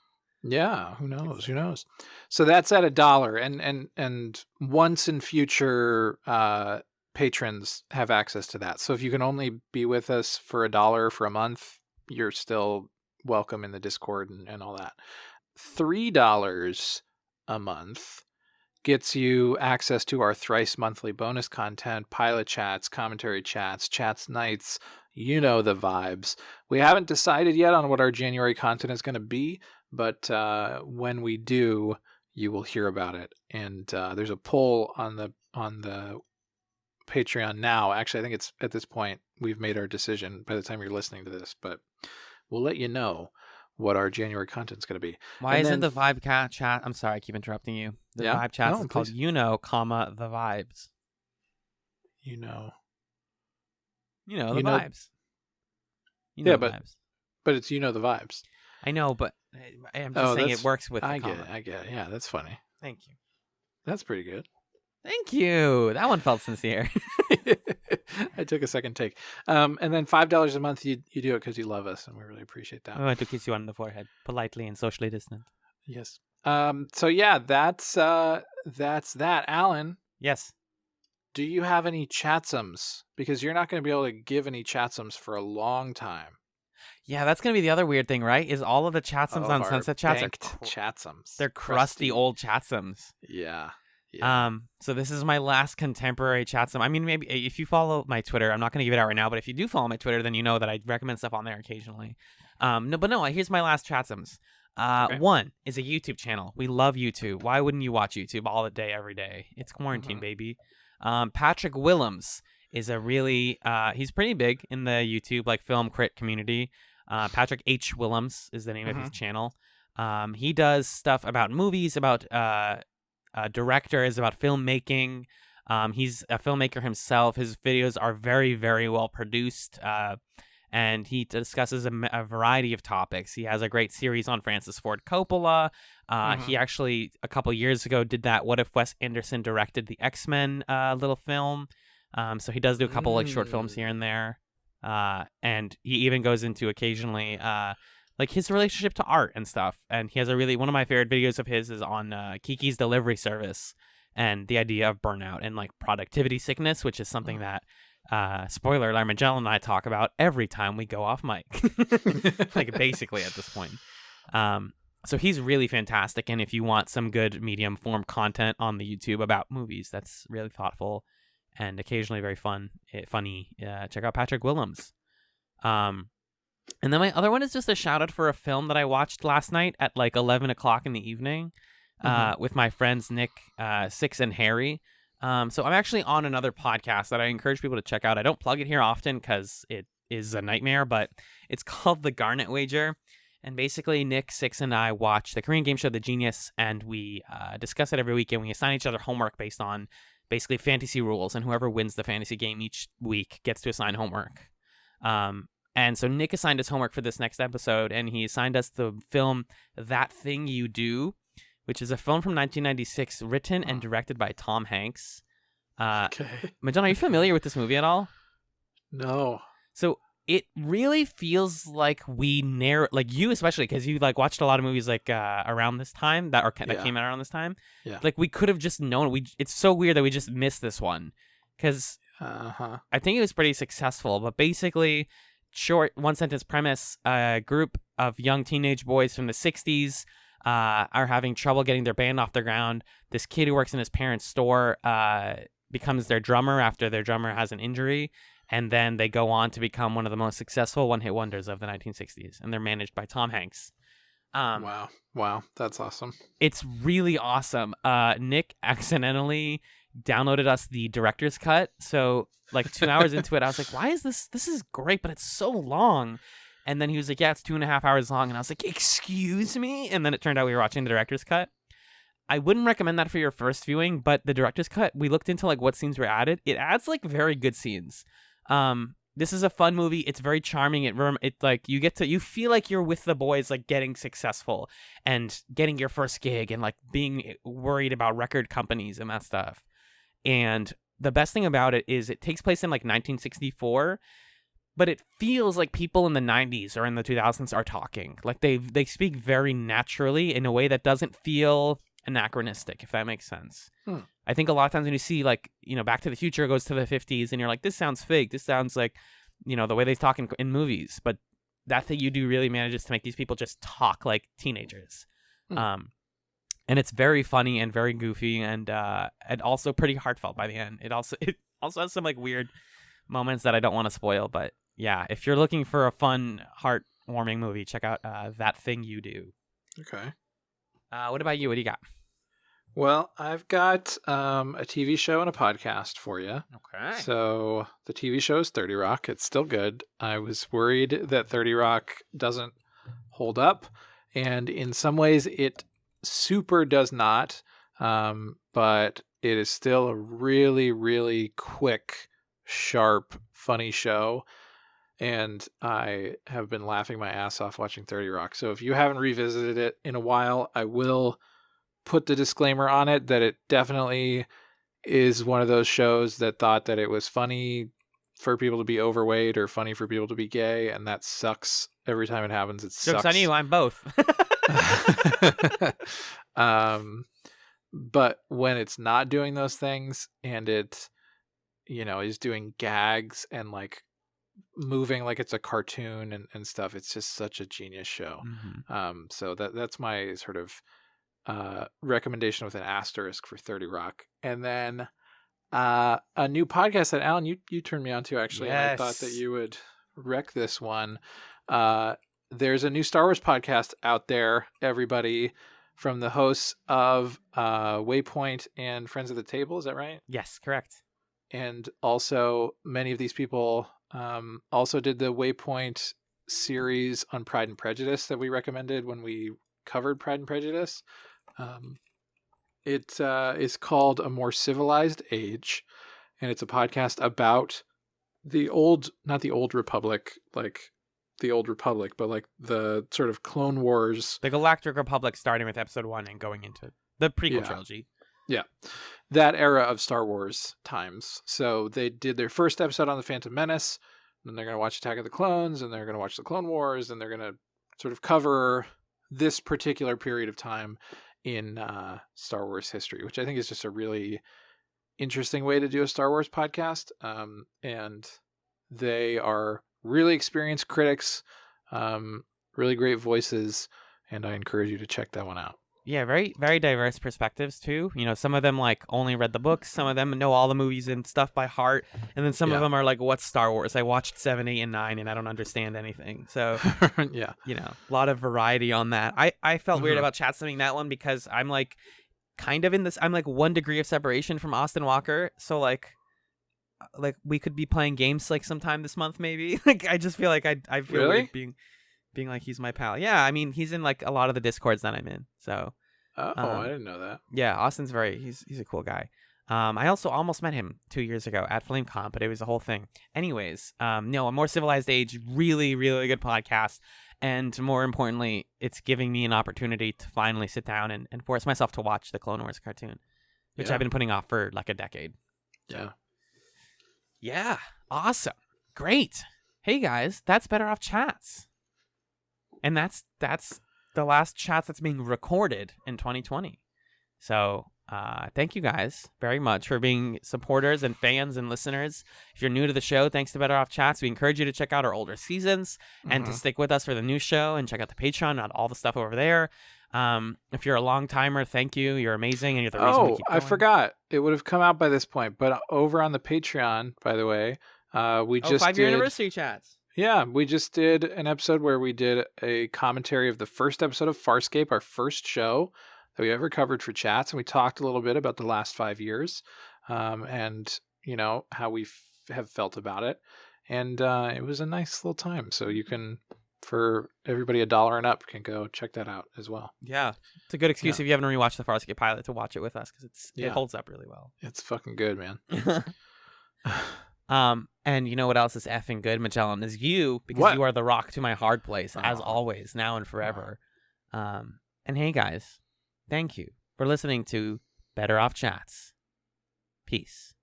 Yeah, who knows? So that's at $1, and once in future patrons have access to that. So if you can only be with us for $1 for a month, you're still welcome in the Discord and all that. $3 a month gets you access to our thrice monthly bonus content, pilot chats, commentary chats, Chatz nights. You know the vibes. We haven't decided yet on what our January content is going to be, but when we do, you will hear about it. And there's a poll on the Patreon now. Actually, I think it's at this point we've made our decision by the time you're listening to this, but we'll let you know what our January content is going to be. Why isn't the vibe chat? I'm sorry, I keep interrupting you. The vibe chat is called the vibes. You know the vibes. The vibes. But it's the vibes. I know, but I'm just saying it works with the comma. I get it. Yeah, that's funny. Thank you. That's pretty good. Thank you. That one felt sincere. I took a second take. And then $5 a month, you do it because you love us, and we really appreciate that. I want to kiss you on the forehead, politely and socially distant. Yes. So yeah, that's that. Alan. Yes. Do you have any chatsums? Because you're not going to be able to give any chatsums for a long time. Yeah, that's going to be the other weird thing, right? Is all of the chatsums on Sunset Chats chatsums. They're crusty old chatsums. Yeah. So this is my last contemporary chatsum. I mean, maybe if you follow my Twitter, I'm not going to give it out right now, but if you do follow my Twitter, then you know that I recommend stuff on there occasionally. Here's my last chatsums. Okay. One is a YouTube channel. We love YouTube. Why wouldn't you watch YouTube all the day, every day? It's quarantine, baby. Patrick Willems is a really, he's pretty big in the YouTube, film crit community. Patrick H. Willems is the name of his channel. He does stuff about movies, about directors, about filmmaking. He's a filmmaker himself. His videos are very, very well produced. And he discusses a variety of topics. He has a great series on Francis Ford Coppola. He actually, a couple years ago, did that What If Wes Anderson Directed the X-Men little film. So he does do a couple short films here and there. And he even goes into occasionally his relationship to art and stuff. And he has one of my favorite videos of his is on Kiki's Delivery Service and the idea of burnout and productivity sickness, which is something that spoiler alert, Magellan and I talk about every time we go off mic. Basically at this point. So he's really fantastic, and if you want some good medium form content on the YouTube about movies that's really thoughtful and occasionally very funny, check out Patrick Willems. And then my other one is just a shout out for a film that I watched last night at 11 o'clock in the evening with my friends Nick, Six, and Harry. So I'm actually on another podcast that I encourage people to check out. I don't plug it here often because it is a nightmare, but it's called The Garnet Wager. And basically, Nick, Six, and I watch the Korean game show The Genius, and we discuss it every week, and we assign each other homework based on basically fantasy rules, and whoever wins the fantasy game each week gets to assign homework. And so Nick assigned us homework for this next episode, and he assigned us the film That Thing You Do, which is a film from 1996 written and directed by Tom Hanks. Okay. Majan, are you familiar with this movie at all? No. So it really feels like we you especially, because you watched a lot of movies around this time that came out around this time. Yeah. We could have just known. It's so weird that we just missed this one because I think it was pretty successful. But basically, short one sentence premise: a group of young teenage boys from the 60s are having trouble getting their band off the ground. This kid who works in his parents' store becomes their drummer after their drummer has an injury. And then they go on to become one of the most successful one-hit wonders of the 1960s. And they're managed by Tom Hanks. Wow, that's awesome. It's really awesome. Nick accidentally downloaded us the director's cut. So like 2 hours into it, I was like, why is this? This is great, but it's so long. And then he was like, yeah, it's 2.5 hours long. And I was like, excuse me? And then it turned out we were watching the director's cut. I wouldn't recommend that for your first viewing, but the director's cut, we looked into like what scenes were added. It adds like very good scenes. This is a fun movie. It's very charming. It like you feel like you're with the boys, like getting successful and getting your first gig and like being worried about record companies and that stuff. And the best thing about it is it takes place in like 1964, but it feels like people in the 90s or in the 2000s are talking. Like they speak very naturally in a way that doesn't feel anachronistic, if that makes sense. I think a lot of times when you see like, Back to the Future goes to the 50s and you're like, this sounds fake. This sounds like, the way they talk in movies. But that thing you do really manages to make these people just talk like teenagers. And it's very funny and very goofy and also pretty heartfelt by the end. It also has some like weird moments that I don't want to spoil. But yeah, if you're looking for a fun, heartwarming movie, check out That Thing You Do. Okay. What about you? What do you got? Well, I've got a TV show and a podcast for you. Okay. So the TV show is 30 Rock. It's still good. I was worried that 30 Rock doesn't hold up. And in some ways, it super does not. But it is still a really, really quick, sharp, funny show. And I have been laughing my ass off watching 30 Rock. So if you haven't revisited it in a while, I will put the disclaimer on it that it definitely is one of those shows that thought that it was funny for people to be overweight or funny for people to be gay, and that sucks every time it happens. It sucks. Joke's on you, I'm both. But when it's not doing those things and it, is doing gags and like moving like it's a cartoon and stuff, it's just such a genius show. So that's my sort of recommendation with an asterisk for 30 Rock. And then a new podcast that Alan you turned me on to, actually. Yes. And I thought that you would wreck this one. There's a new Star Wars podcast out there, everybody, from the hosts of Waypoint and Friends of the Table. Is that right? Yes, correct. And also many of these people also did the Waypoint series on Pride and Prejudice that we recommended when we covered Pride and Prejudice. It is called A More Civilized Age, and it's a podcast about not the old Republic, like the old Republic, but like the sort of Clone Wars. The Galactic Republic, starting with episode 1 and going into the prequel trilogy. Yeah. That era of Star Wars times. So they did their first episode on The Phantom Menace, and they're going to watch Attack of the Clones, and they're going to watch the Clone Wars, and they're going to sort of cover this particular period of time in Star Wars history, which I think is just a really interesting way to do a Star Wars podcast. And they are really experienced critics, really great voices, and I encourage you to check that one out. Yeah, very, very diverse perspectives too. Some of them like only read the books, some of them know all the movies and stuff by heart, and then some of them are like, what's Star Wars? I watched 7, 8, and 9 and I don't understand anything. So yeah, a lot of variety on that. I felt weird about Chatz doing that one because I'm like kind of in this, I'm like 1 degree of separation from Austin Walker. So like we could be playing games like sometime this month maybe. Like I just feel like I feel really? weird being like he's my pal. Yeah, I mean he's in like a lot of the Discords that I'm in. So I didn't know that. Yeah, Austin's he's a cool guy. I also almost met him 2 years ago at FlameCon, but it was a whole thing. Anyways, A More Civilized Age, really, really good podcast. And more importantly, it's giving me an opportunity to finally sit down and force myself to watch the Clone Wars cartoon, which I've been putting off for like a decade. Yeah. Yeah. Awesome. Great. Hey guys, that's Better Off Chats. And that's the last Chats that's being recorded in 2020. So thank you guys very much for being supporters and fans and listeners. If you're new to the show, thanks to Better Off Chats. We encourage you to check out our older seasons and to stick with us for the new show and check out the Patreon and all the stuff over there. If you're a long timer, thank you. You're amazing, and you're the reason we keep going. I forgot. It would have come out by this point, but over on the Patreon, by the way, We just 5-year did. anniversary chats. Yeah, we just did an episode where we did a commentary of the first episode of Farscape, our first show that we ever covered for Chats, and we talked a little bit about the last 5 years, and how we have felt about it, and it was a nice little time. So you can, for everybody $1 and up, can go check that out as well. Yeah, it's a good excuse Yeah. if you haven't rewatched the Farscape pilot to watch it with us because it Yeah. holds up really well. It's fucking good, man. And you know what else is effing good, Magellan, is you, because What? you are the rock to my hard place, as Aw. always, now and forever. And hey, guys, thank you for listening to Better Off Chats. Peace.